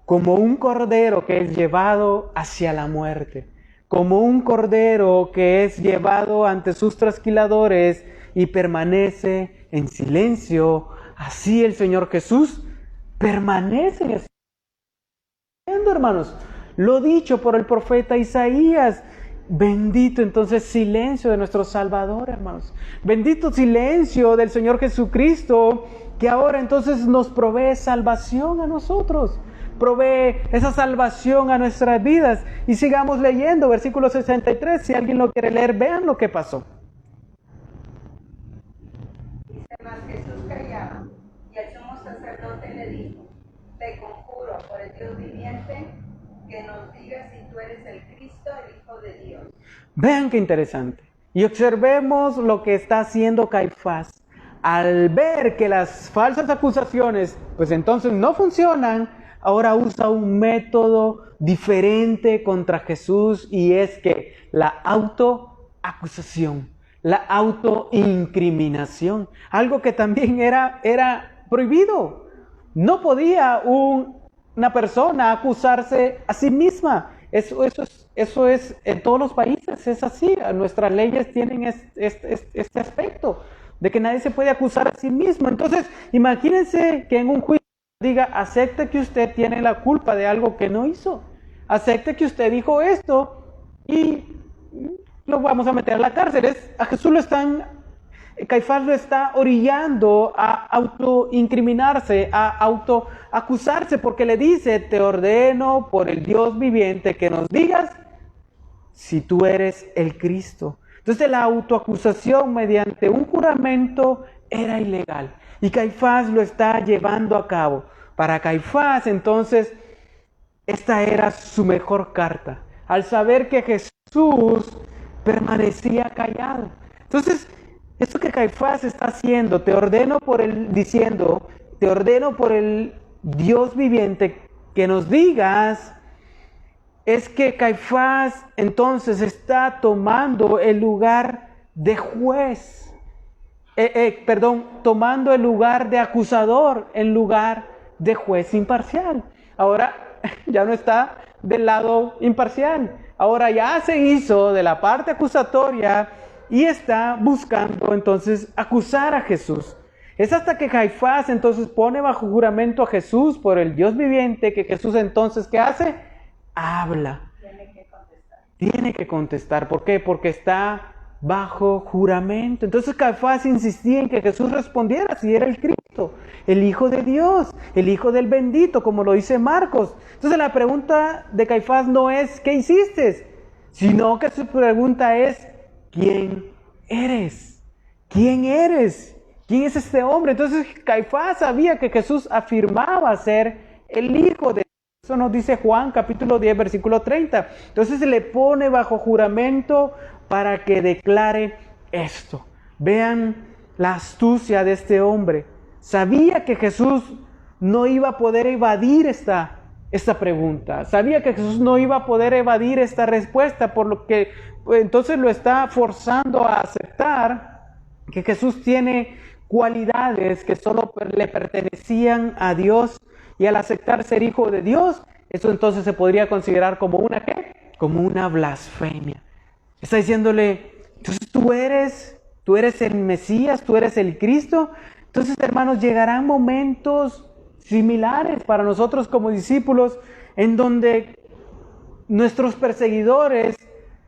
A: Como un cordero que es llevado hacia la muerte, como un cordero que es llevado ante sus trasquiladores y permanece en silencio, así el Señor Jesús permanece en silencio, hermanos. Lo dicho por el profeta Isaías. Bendito entonces silencio de nuestro Salvador, hermanos. Bendito silencio del Señor Jesucristo, que ahora entonces nos provee salvación a nosotros. Provee esa salvación a nuestras vidas. Y sigamos leyendo, versículo 63. Si alguien lo quiere leer, vean lo que pasó.
D: Dice: mas Jesús callaba, y el sumo sacerdote le dijo: te conjuro por el Dios viviente, que nos digas si tú eres el Cristo, el Hijo de Dios.
A: Vean qué interesante. Y observemos lo que está haciendo Caifás. Al ver que las falsas acusaciones, pues entonces no funcionan, ahora usa un método diferente contra Jesús, y es que la autoacusación, la autoincriminación, algo que también era prohibido. No podía una persona acusarse a sí misma. Eso es en todos los países, es así. Nuestras leyes tienen este aspecto de que nadie se puede acusar a sí mismo. Entonces, imagínense que en un juicio diga: acepte que usted tiene la culpa de algo que no hizo. Acepte que usted dijo esto y lo vamos a meter a la cárcel. A Jesús Caifás lo está orillando a autoincriminarse, a autoacusarse, porque le dice: te ordeno por el Dios viviente que nos digas si tú eres el Cristo. Entonces la autoacusación mediante un juramento era ilegal, y Caifás lo está llevando a cabo. Para Caifás entonces esta era su mejor carta, al saber que Jesús permanecía callado. Entonces, esto que Caifás está haciendo, te ordeno por el Dios viviente que nos digas, es que Caifás entonces está tomando el lugar de juez, tomando el lugar de acusador en lugar de juez imparcial. Ahora ya no está del lado imparcial, ahora ya se hizo de la parte acusatoria y está buscando entonces acusar a Jesús. Es hasta que Caifás entonces pone bajo juramento a Jesús por el Dios viviente que Jesús entonces, ¿qué hace? Habla. Tiene que contestar. ¿Por qué? Porque está bajo juramento. Entonces Caifás insistía en que Jesús respondiera si era el Cristo, el Hijo de Dios, el Hijo del bendito, como lo dice Marcos. Entonces la pregunta de Caifás no es ¿qué hiciste?, sino que su pregunta es ¿quién eres? ¿Quién eres? ¿Quién es este hombre? Entonces Caifás sabía que Jesús afirmaba ser el Hijo de Dios. Eso nos dice Juan capítulo 10 versículo 30. Entonces se le pone bajo juramento para que declare esto. Vean la astucia de este hombre. Sabía que Jesús no iba a poder evadir esta pregunta. Sabía que Jesús no iba a poder evadir esta respuesta, por lo que entonces lo está forzando a aceptar que Jesús tiene cualidades que solo le pertenecían a Dios, y al aceptar ser hijo de Dios, eso entonces se podría considerar como una ¿qué? Como una blasfemia. Está diciéndole, entonces tú eres el Mesías, tú eres el Cristo. Entonces, hermanos, llegarán momentos similares para nosotros como discípulos, en donde nuestros perseguidores,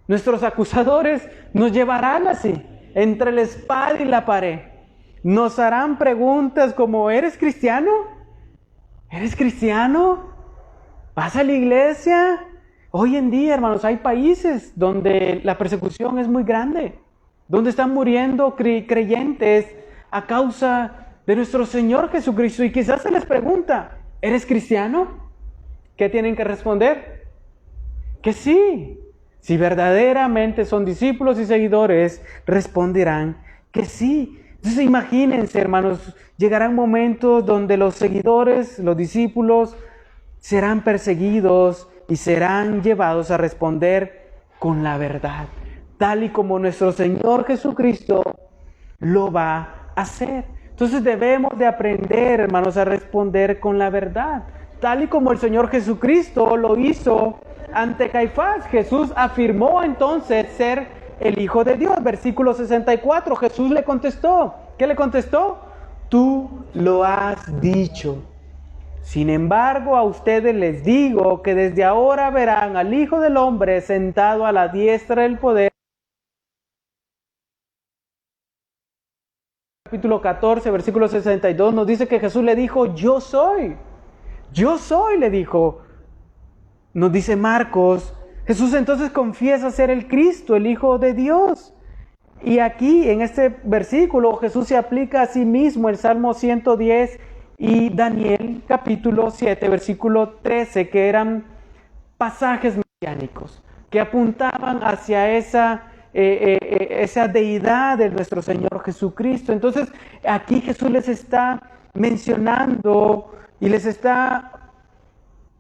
A: nuestros acusadores, nos llevarán así, entre la espada y la pared. Nos harán preguntas como, ¿eres cristiano? ¿Eres cristiano? ¿Vas a la iglesia? Hoy en día, hermanos, hay países donde la persecución es muy grande, donde están muriendo creyentes a causa de nuestro Señor Jesucristo. Y quizás se les pregunta, ¿eres cristiano? ¿Qué tienen que responder? Que sí. Si verdaderamente son discípulos y seguidores, responderán que sí. Entonces imagínense, hermanos, llegarán momentos donde los seguidores, los discípulos, serán perseguidos y serán llevados a responder con la verdad, tal y como nuestro Señor Jesucristo lo va a hacer. Entonces debemos de aprender, hermanos, a responder con la verdad, tal y como el Señor Jesucristo lo hizo ante Caifás. Jesús afirmó entonces ser el Hijo de Dios. Versículo 64, Jesús le contestó. ¿Qué le contestó? Tú lo has dicho. Sin embargo, a ustedes les digo que desde ahora verán al Hijo del Hombre sentado a la diestra del poder. Capítulo 14, versículo 62 nos dice que Jesús le dijo, yo soy, le dijo. Nos dice Marcos, Jesús entonces confiesa ser el Cristo, el Hijo de Dios. Y aquí en este versículo Jesús se aplica a sí mismo el Salmo 110 y Daniel capítulo 7, versículo 13, que eran pasajes mesiánicos, que apuntaban hacia esa deidad de nuestro Señor Jesucristo. Entonces aquí Jesús les está mencionando y les está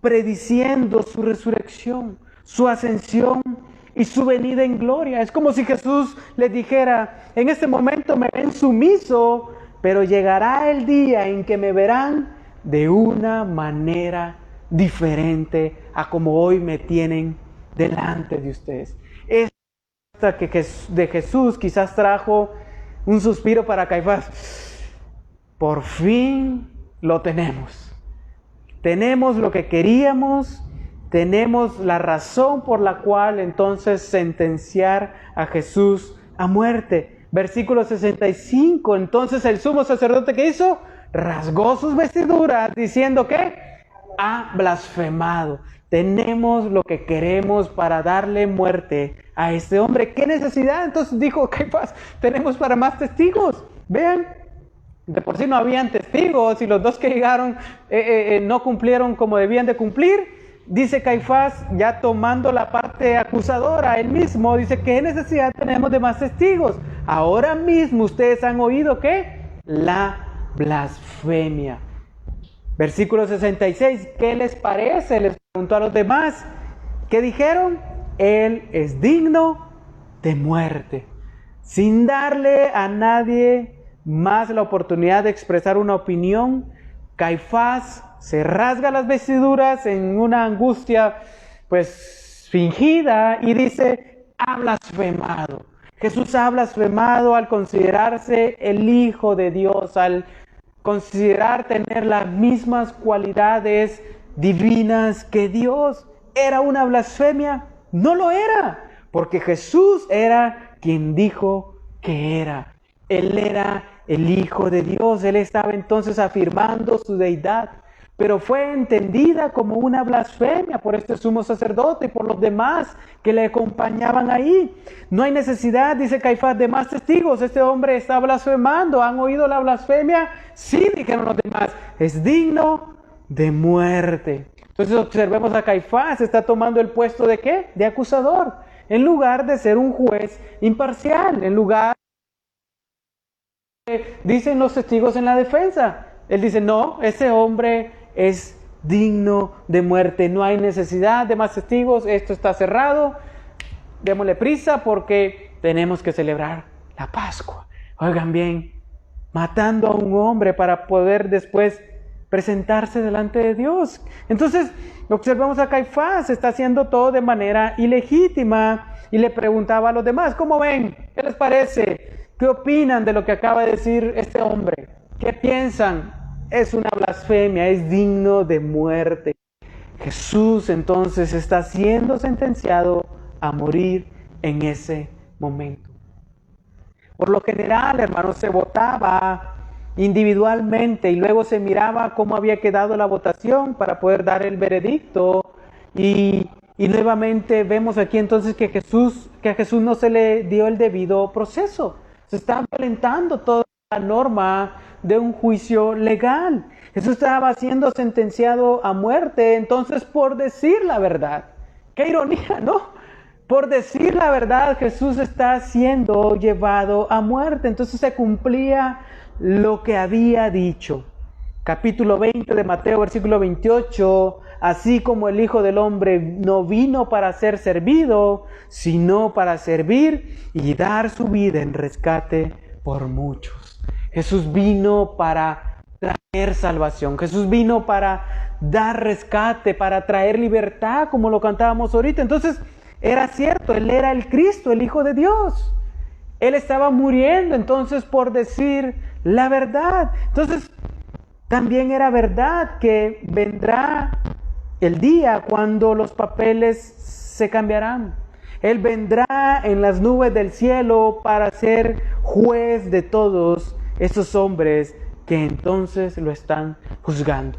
A: prediciendo su resurrección, su ascensión y su venida en gloria. Es como si Jesús les dijera, en este momento me ven sumiso, pero llegará el día en que me verán de una manera diferente a como hoy me tienen delante de ustedes. Esta que de Jesús quizás trajo un suspiro para Caifás. Por fin lo tenemos. Tenemos lo que queríamos, tenemos la razón por la cual entonces sentenciar a Jesús a muerte. Versículo 65, entonces el sumo sacerdote, ¿qué hizo? Rasgó sus vestiduras diciendo que ha blasfemado. Tenemos lo que queremos para darle muerte a este hombre. ¿Qué necesidad? Entonces dijo Caifás, tenemos para más testigos. Vean. De por sí no habían testigos y los dos que llegaron no cumplieron como debían de cumplir. Dice Caifás, ya tomando la parte acusadora, él mismo dice, ¿qué necesidad tenemos de más testigos? Ahora mismo ustedes han oído, ¿qué? La blasfemia. Versículo 66, ¿qué les parece? Les preguntó a los demás. ¿Qué dijeron? Él es digno de muerte. Sin darle a nadie más la oportunidad de expresar una opinión, Caifás se rasga las vestiduras en una angustia pues fingida y dice, ha blasfemado. Jesús ha blasfemado al considerarse el Hijo de Dios, al considerar tener las mismas cualidades divinas que Dios. ¿Era una blasfemia? No lo era, porque Jesús era quien dijo que era. Él era el Hijo de Dios, Él estaba entonces afirmando su deidad, pero fue entendida como una blasfemia por este sumo sacerdote y por los demás que le acompañaban ahí. No hay necesidad, dice Caifás, de más testigos. Este hombre está blasfemando. ¿Han oído la blasfemia? Sí, dijeron los demás. Es digno de muerte. Entonces observemos a Caifás, está tomando el puesto de ¿qué? De acusador, en lugar de ser un juez imparcial, en lugar dicen los testigos en la defensa. Él dice, no, ese hombre es digno de muerte, no hay necesidad de más testigos, esto está cerrado, démosle prisa porque tenemos que celebrar la Pascua. Oigan bien, matando a un hombre para poder después presentarse delante de Dios. Entonces, observamos a Caifás, está haciendo todo de manera ilegítima y le preguntaba a los demás, ¿cómo ven? ¿Qué les parece? ¿Qué opinan de lo que acaba de decir este hombre? ¿Qué piensan? Es una blasfemia, es digno de muerte. Jesús entonces está siendo sentenciado a morir en ese momento. Por lo general, hermanos, se votaba individualmente y luego se miraba cómo había quedado la votación para poder dar el veredicto. Y nuevamente vemos aquí entonces que a Jesús no se le dio el debido proceso. Se está violentando toda la norma de un juicio legal. Jesús estaba siendo sentenciado a muerte, entonces por decir la verdad. Qué ironía, ¿no? Por decir la verdad, Jesús está siendo llevado a muerte. Entonces se cumplía lo que había dicho. Capítulo 20 de Mateo, versículo 28. Así como el Hijo del Hombre no vino para ser servido, sino para servir y dar su vida en rescate por muchos. Jesús vino para traer salvación. Jesús vino para dar rescate, para traer libertad, como lo cantábamos ahorita. Entonces, era cierto, Él era el Cristo, el Hijo de Dios. Él estaba muriendo, entonces, por decir la verdad. Entonces, también era verdad que vendrá el día cuando los papeles se cambiarán. Él vendrá en las nubes del cielo para ser juez de todos esos hombres que entonces lo están juzgando.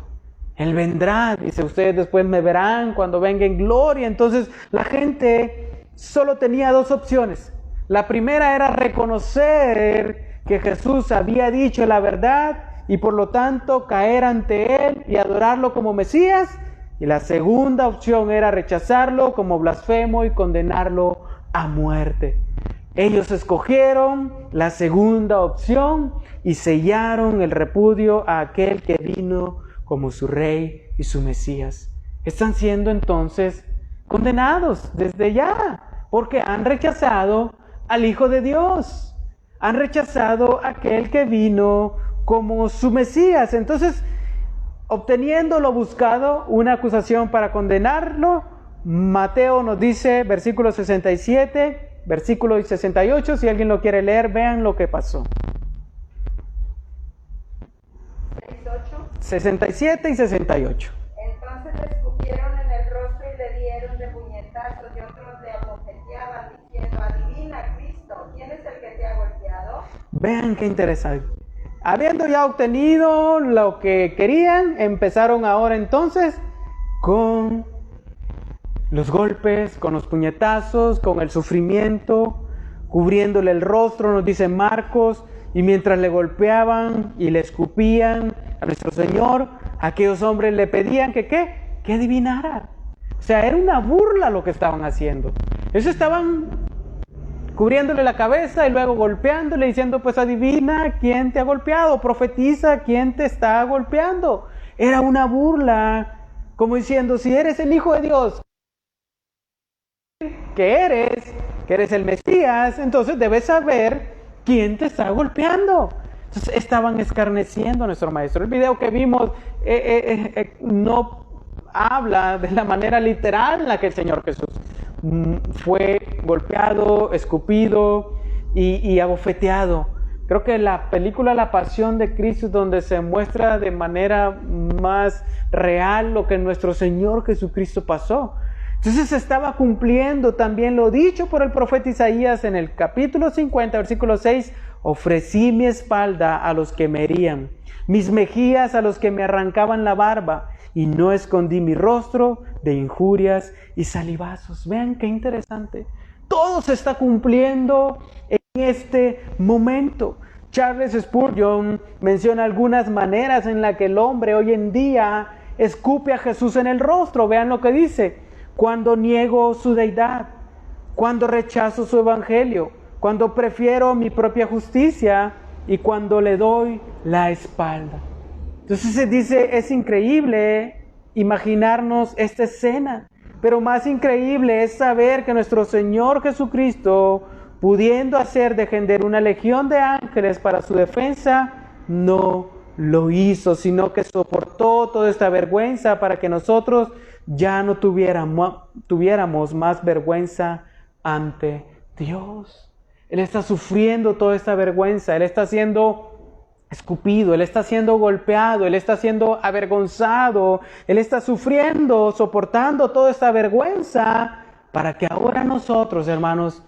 A: Él vendrá, dice, ustedes después me verán cuando venga en gloria. Entonces la gente solo tenía dos opciones. La primera era reconocer que Jesús había dicho la verdad y por lo tanto caer ante Él y adorarlo como Mesías. Y la segunda opción era rechazarlo como blasfemo y condenarlo a muerte. Ellos escogieron la segunda opción y sellaron el repudio a aquel que vino como su Rey y su Mesías. Están siendo entonces condenados desde ya, porque han rechazado al Hijo de Dios. Han rechazado a aquel que vino como su Mesías. Entonces, obteniendo lo buscado, una acusación para condenarlo, Mateo nos dice, versículo 67, versículo 68, si alguien lo quiere leer, vean lo que pasó. 67 y 68.
D: Entonces le escupieron en el rostro y le dieron de puñetazos y otros le abofeteaban diciendo, adivina, Cristo, ¿quién es el que te ha golpeado?
A: Vean qué interesante. Habiendo ya obtenido lo que querían, empezaron ahora entonces con los golpes, con los puñetazos, con el sufrimiento, cubriéndole el rostro, nos dice Marcos, y mientras le golpeaban y le escupían a nuestro Señor, aquellos hombres le pedían que adivinara. O sea, era una burla lo que estaban haciendo. Ellos estaban cubriéndole la cabeza y luego golpeándole, diciendo, pues adivina quién te ha golpeado, profetiza quién te está golpeando. Era una burla, como diciendo, si eres el Hijo de Dios, que eres el Mesías, entonces debes saber quién te está golpeando. Entonces estaban escarneciendo a nuestro Maestro. El video que vimos no habla de la manera literal en la que el Señor Jesús fue golpeado, escupido y abofeteado. Creo que la película La Pasión de Cristo es donde se muestra de manera más real lo que nuestro Señor Jesucristo pasó. Entonces se estaba cumpliendo también lo dicho por el profeta Isaías en el capítulo 50, versículo 6. Ofrecí mi espalda a los que me herían, mis mejillas a los que me arrancaban la barba, y no escondí mi rostro de injurias y salivazos. Vean qué interesante. Todo se está cumpliendo en este momento. Charles Spurgeon menciona algunas maneras en las que el hombre hoy en día escupe a Jesús en el rostro. Vean lo que dice: cuando niego su deidad, cuando rechazo su evangelio, cuando prefiero mi propia justicia y cuando le doy la espalda. Entonces se dice, es increíble imaginarnos esta escena, pero más increíble es saber que nuestro Señor Jesucristo, pudiendo hacer descender una legión de ángeles para su defensa, no lo hizo, sino que soportó toda esta vergüenza para que nosotros ya no tuviéramos más vergüenza ante Dios. Él está sufriendo toda esta vergüenza, Él está siendo escupido, Él está siendo golpeado, Él está siendo avergonzado, Él está sufriendo, soportando toda esta vergüenza para que ahora nosotros, hermanos,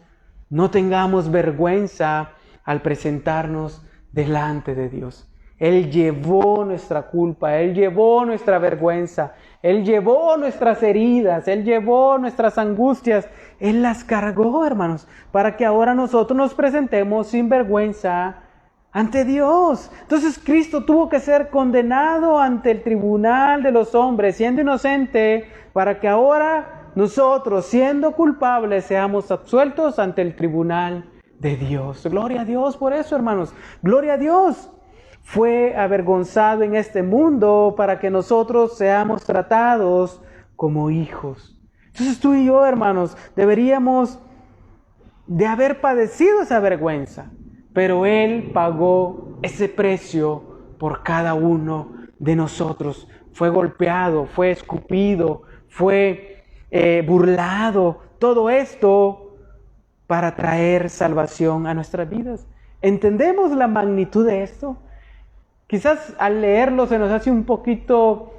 A: no tengamos vergüenza al presentarnos delante de Dios. Él llevó nuestra culpa, Él llevó nuestra vergüenza, Él llevó nuestras heridas, Él llevó nuestras angustias, Él las cargó, hermanos, para que ahora nosotros nos presentemos sin vergüenza ante Dios. Entonces Cristo tuvo que ser condenado ante el tribunal de los hombres, siendo inocente, para que ahora nosotros, siendo culpables, seamos absueltos ante el tribunal de Dios. Gloria a Dios por eso, hermanos. Gloria a Dios. Fue avergonzado en este mundo para que nosotros seamos tratados como hijos. Entonces tú y yo, hermanos, deberíamos de haber padecido esa vergüenza, pero Él pagó ese precio por cada uno de nosotros. Fue golpeado, fue escupido, fue burlado. Todo esto para traer salvación a nuestras vidas. ¿Entendemos la magnitud de esto? Quizás al leerlo se nos hace un poquito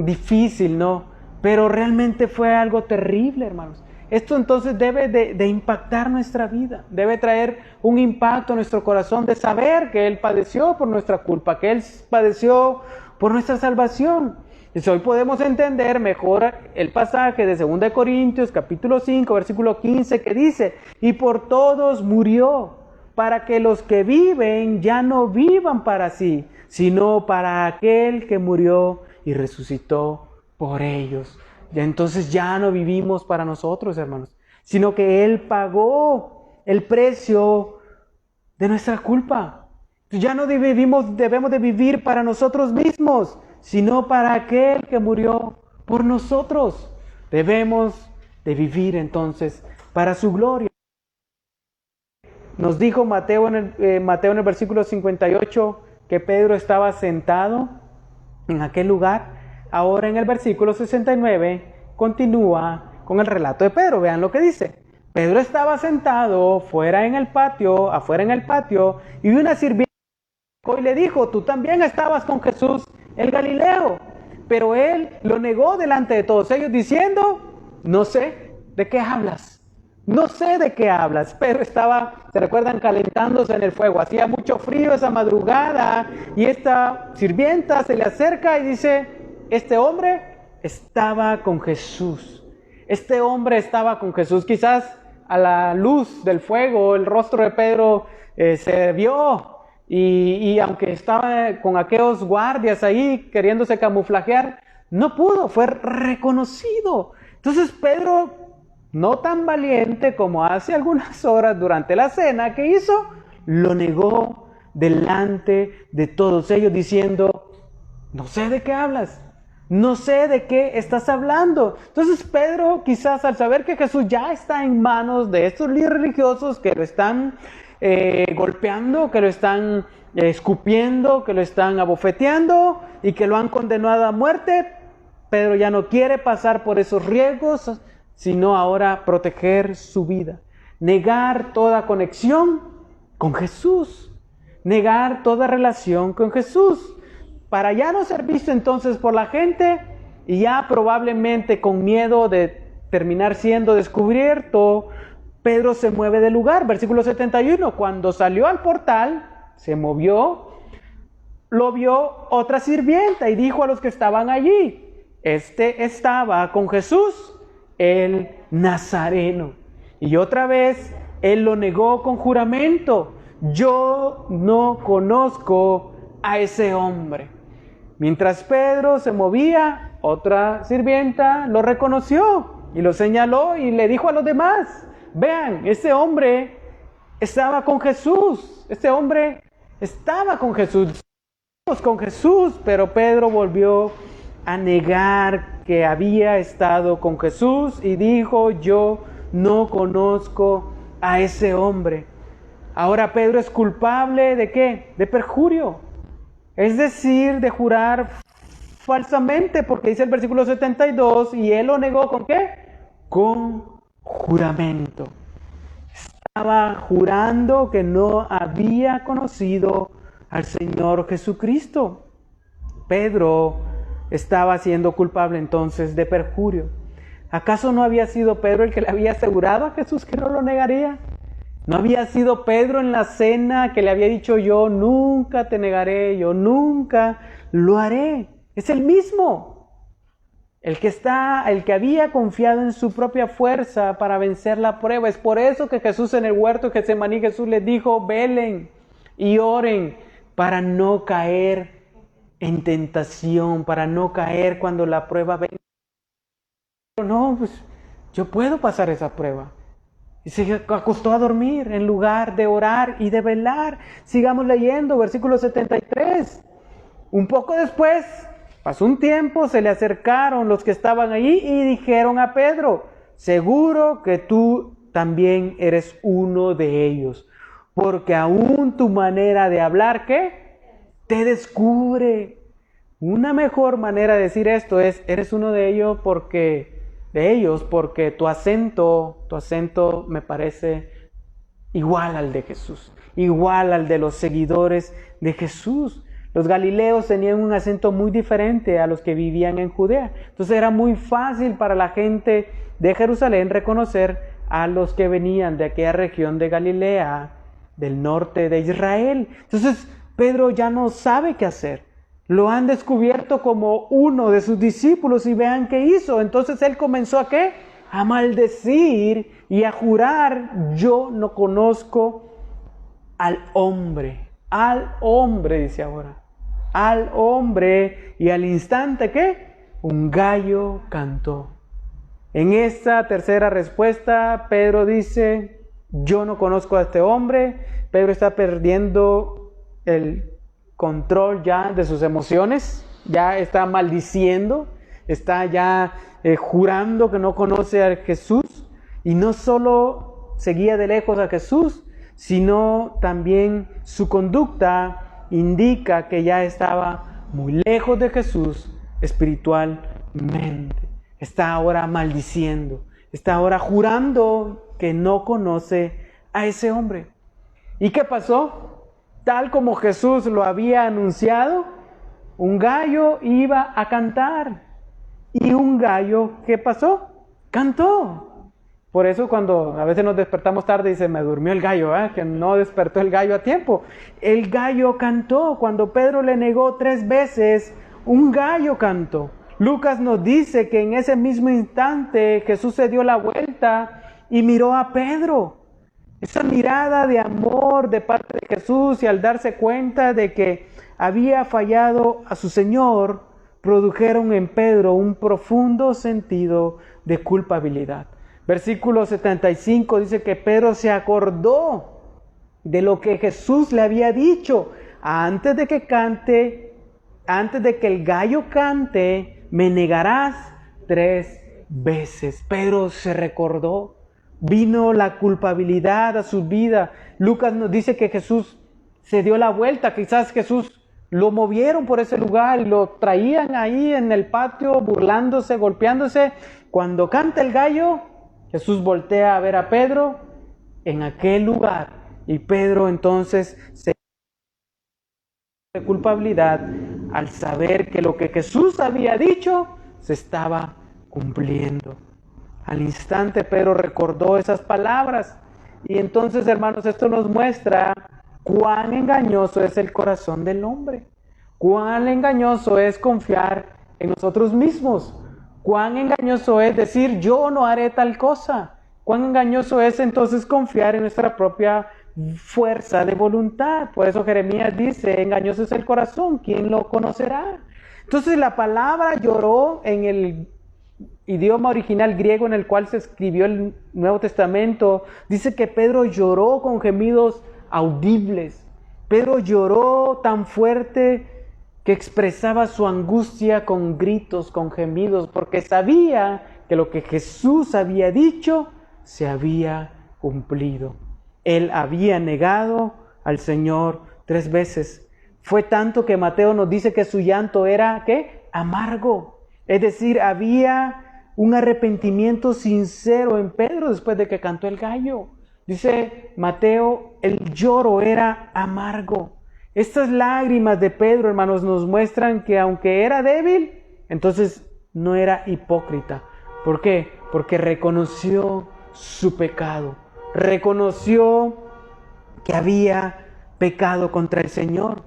A: difícil, ¿no? Pero realmente fue algo terrible, hermanos. Esto entonces debe de impactar nuestra vida, debe traer un impacto a nuestro corazón de saber que Él padeció por nuestra culpa, que Él padeció por nuestra salvación. Y hoy podemos entender mejor el pasaje de 2 Corintios capítulo 5, versículo 15, que dice: y por todos murió, para que los que viven ya no vivan para sí, sino para aquel que murió y resucitó por ellos. Y entonces ya no vivimos para nosotros, hermanos, sino que Él pagó el precio de nuestra culpa. Ya no debemos de vivir para nosotros mismos, sino para aquel que murió por nosotros. Debemos de vivir entonces para su gloria. Nos dijo Mateo en el versículo 58 que Pedro estaba sentado en aquel lugar. Ahora en el versículo 69 continúa con el relato de Pedro. Vean lo que dice. Pedro estaba sentado afuera en el patio, y una sirvienta y le dijo: tú también estabas con Jesús el Galileo. Pero él lo negó delante de todos ellos, diciendo: no sé de qué hablas. No sé de qué hablas. Pedro estaba, se recuerdan, calentándose en el fuego. Hacía mucho frío esa madrugada y esta sirvienta se le acerca y dice: este hombre estaba con Jesús. Este hombre estaba con Jesús. Quizás a la luz del fuego el rostro de Pedro se vio. Y aunque estaba con aquellos guardias ahí queriéndose camuflajear, no pudo, fue reconocido. Entonces Pedro, no tan valiente como hace algunas horas durante la cena, ¿qué hizo? Lo negó delante de todos ellos diciendo: no sé de qué hablas, no sé de qué estás hablando. Entonces Pedro, quizás al saber que Jesús ya está en manos de estos líderes religiosos que lo están golpeando, que lo están escupiendo, que lo están abofeteando y que lo han condenado a muerte, Pedro ya no quiere pasar por esos riesgos, sino ahora proteger su vida, negar toda conexión con Jesús, negar toda relación con Jesús, para ya no ser visto entonces por la gente y ya probablemente con miedo de terminar siendo descubierto. Pedro se mueve del lugar. Versículo 71, cuando salió al portal, se movió, lo vio otra sirvienta y dijo a los que estaban allí: este estaba con Jesús, el Nazareno. Y otra vez él lo negó con juramento: yo no conozco a ese hombre. Mientras Pedro se movía, otra sirvienta lo reconoció y lo señaló y le dijo a los demás: vean, ese hombre estaba con Jesús. Este hombre estaba con Jesús. Pero Pedro volvió a negar que había estado con Jesús y dijo: yo no conozco a ese hombre. Ahora Pedro es culpable ¿de qué? De perjurio. Es decir, de jurar falsamente, porque dice el versículo 72, y él lo negó ¿con qué? Con juramento. Estaba jurando que no había conocido al Señor Jesucristo. Pedro estaba siendo culpable entonces de perjurio. ¿Acaso no había sido Pedro el que le había asegurado a Jesús que no lo negaría? ¿No había sido Pedro en la cena que le había dicho yo nunca te negaré, yo nunca lo haré? Es el mismo. El que había confiado en su propia fuerza para vencer la prueba. Es por eso que Jesús en el huerto de Getsemaní, Jesús les dijo, velen y oren para no caer en tentación, para no caer cuando la prueba venga. Pero no, pues yo puedo pasar esa prueba. Y se acostó a dormir en lugar de orar y de velar. Sigamos leyendo, versículo 73. Un poco después, pasó un tiempo, se le acercaron los que estaban allí y dijeron a Pedro, seguro que tú también eres uno de ellos, porque aún tu manera de hablar, ¿qué? Te descubre. Una mejor manera de decir esto es, eres uno de ellos porque tu acento me parece igual al de Jesús, igual al de los seguidores de Jesús. Los galileos tenían un acento muy diferente a los que vivían en Judea. Entonces era muy fácil para la gente de Jerusalén reconocer a los que venían de aquella región de Galilea, del norte de Israel. Entonces Pedro ya no sabe qué hacer. Lo han descubierto como uno de sus discípulos y vean qué hizo. Entonces él comenzó a ¿qué? A maldecir y a jurar, yo no conozco al hombre. Al hombre, dice ahora. Al hombre. Y al instante, ¿qué? Un gallo cantó. En esta tercera respuesta, Pedro dice, yo no conozco a este hombre. Pedro está perdiendo el control ya de sus emociones. Ya está maldiciendo. Está ya jurando que no conoce a Jesús. Y no solo seguía de lejos a Jesús, sino también su conducta indica que ya estaba muy lejos de Jesús espiritualmente. Está ahora maldiciendo, está ahora jurando que no conoce a ese hombre. ¿Y qué pasó? Tal como Jesús lo había anunciado, un gallo iba a cantar. ¿Y un gallo qué pasó? Cantó. Por eso cuando a veces nos despertamos tarde y se me durmió el gallo, que no despertó el gallo a tiempo. El gallo cantó. Cuando Pedro le negó 3 veces, un gallo cantó. Lucas nos dice que en ese mismo instante Jesús se dio la vuelta y miró a Pedro. Esa mirada de amor de parte de Jesús y al darse cuenta de que había fallado a su Señor, produjeron en Pedro un profundo sentido de culpabilidad. Versículo 75 dice que Pedro se acordó de lo que Jesús le había dicho. Antes de que el gallo cante, me negarás 3 veces. Pedro se recordó. Vino la culpabilidad a su vida. Lucas nos dice que Jesús se dio la vuelta. Quizás Jesús lo movieron por ese lugar y lo traían ahí en el patio, burlándose, golpeándose. Cuando canta el gallo, Jesús voltea a ver a Pedro en aquel lugar y Pedro entonces se de culpabilidad al saber que lo que Jesús había dicho se estaba cumpliendo. Al instante Pedro recordó esas palabras y entonces, hermanos, esto nos muestra cuán engañoso es el corazón del hombre, cuán engañoso es confiar en nosotros mismos. Cuán engañoso es decir, yo no haré tal cosa. Cuán engañoso es entonces confiar en nuestra propia fuerza de voluntad. Por eso Jeremías dice, engañoso es el corazón, ¿quién lo conocerá? Entonces la palabra lloró en el idioma original griego en el cual se escribió el Nuevo Testamento. Dice que Pedro lloró con gemidos audibles. Pedro lloró tan fuerte que expresaba su angustia con gritos, con gemidos, porque sabía que lo que Jesús había dicho se había cumplido. Él había negado al Señor 3 veces. Fue tanto que Mateo nos dice que su llanto era, ¿qué? Amargo. Es decir, había un arrepentimiento sincero en Pedro después de que cantó el gallo. Dice Mateo, el lloro era amargo. Estas lágrimas de Pedro, hermanos, nos muestran que aunque era débil, entonces no era hipócrita. ¿Por qué? Porque reconoció su pecado. reconoció que había pecado contra el Señor.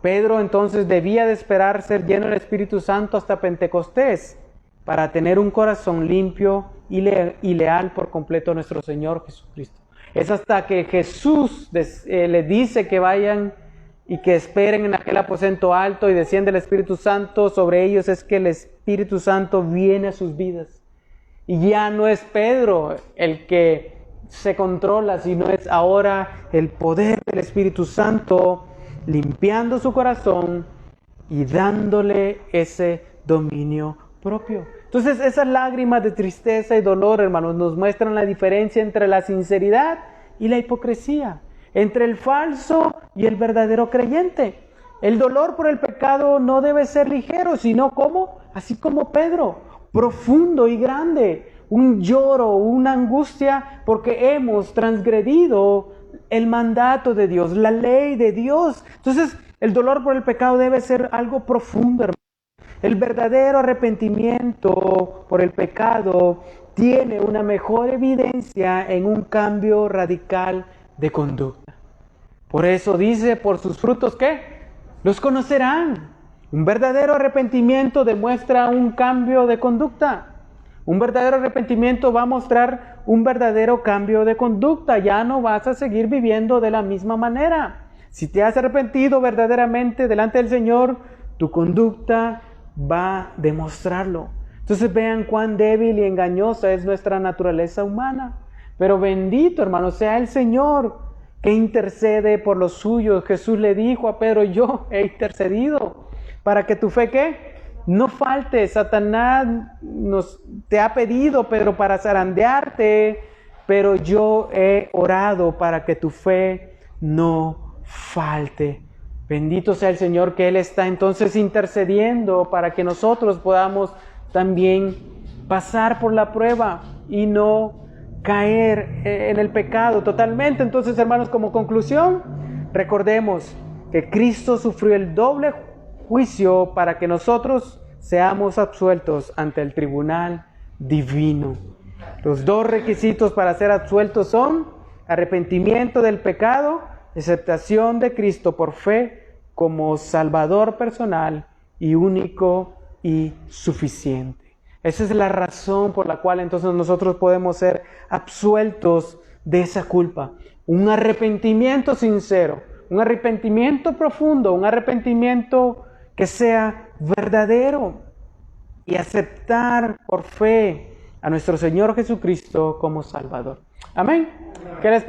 A: Pedro entonces debía de esperar ser lleno del Espíritu Santo hasta Pentecostés para tener un corazón limpio y leal por completo a nuestro Señor Jesucristo. Es hasta que Jesús le dice que vayan y que esperen en aquel aposento alto y desciende el Espíritu Santo sobre ellos, es que el Espíritu Santo viene a sus vidas. Y ya no es Pedro el que se controla, sino es ahora el poder del Espíritu Santo limpiando su corazón y dándole ese dominio propio. Entonces esas lágrimas de tristeza y dolor, hermanos, nos muestran la diferencia entre la sinceridad y la hipocresía, entre el falso y el verdadero creyente. El dolor por el pecado no debe ser ligero, sino como, así como Pedro, profundo y grande, un lloro, una angustia porque hemos transgredido el mandato de Dios, la ley de Dios. Entonces, el dolor por el pecado debe ser algo profundo, hermano. El verdadero arrepentimiento por el pecado tiene una mejor evidencia en un cambio radical de conducta. Por eso dice, por sus frutos, ¿qué? Los conocerán. Un verdadero arrepentimiento demuestra un cambio de conducta. Un verdadero arrepentimiento va a mostrar un verdadero cambio de conducta. Ya no vas a seguir viviendo de la misma manera. Si te has arrepentido verdaderamente delante del Señor, tu conducta va a demostrarlo. Entonces vean cuán débil y engañosa es nuestra naturaleza humana. Pero bendito, hermano, sea el Señor que intercede por los suyos. Jesús le dijo a Pedro, yo he intercedido para que tu fe, ¿qué? No falte. Satanás te ha pedido, Pedro, para zarandearte, pero yo he orado para que tu fe no falte. Bendito sea el Señor que Él está entonces intercediendo para que nosotros podamos también pasar por la prueba y no caer en el pecado totalmente. Entonces, hermanos, como conclusión, recordemos que Cristo sufrió el doble juicio para que nosotros seamos absueltos ante el tribunal divino. Los dos requisitos para ser absueltos son arrepentimiento del pecado, aceptación de Cristo por fe como Salvador personal y único y suficiente. Esa es la razón por la cual entonces nosotros podemos ser absueltos de esa culpa. Un arrepentimiento sincero, un arrepentimiento profundo, un arrepentimiento que sea verdadero y aceptar por fe a nuestro Señor Jesucristo como Salvador. Amén. ¿Qué les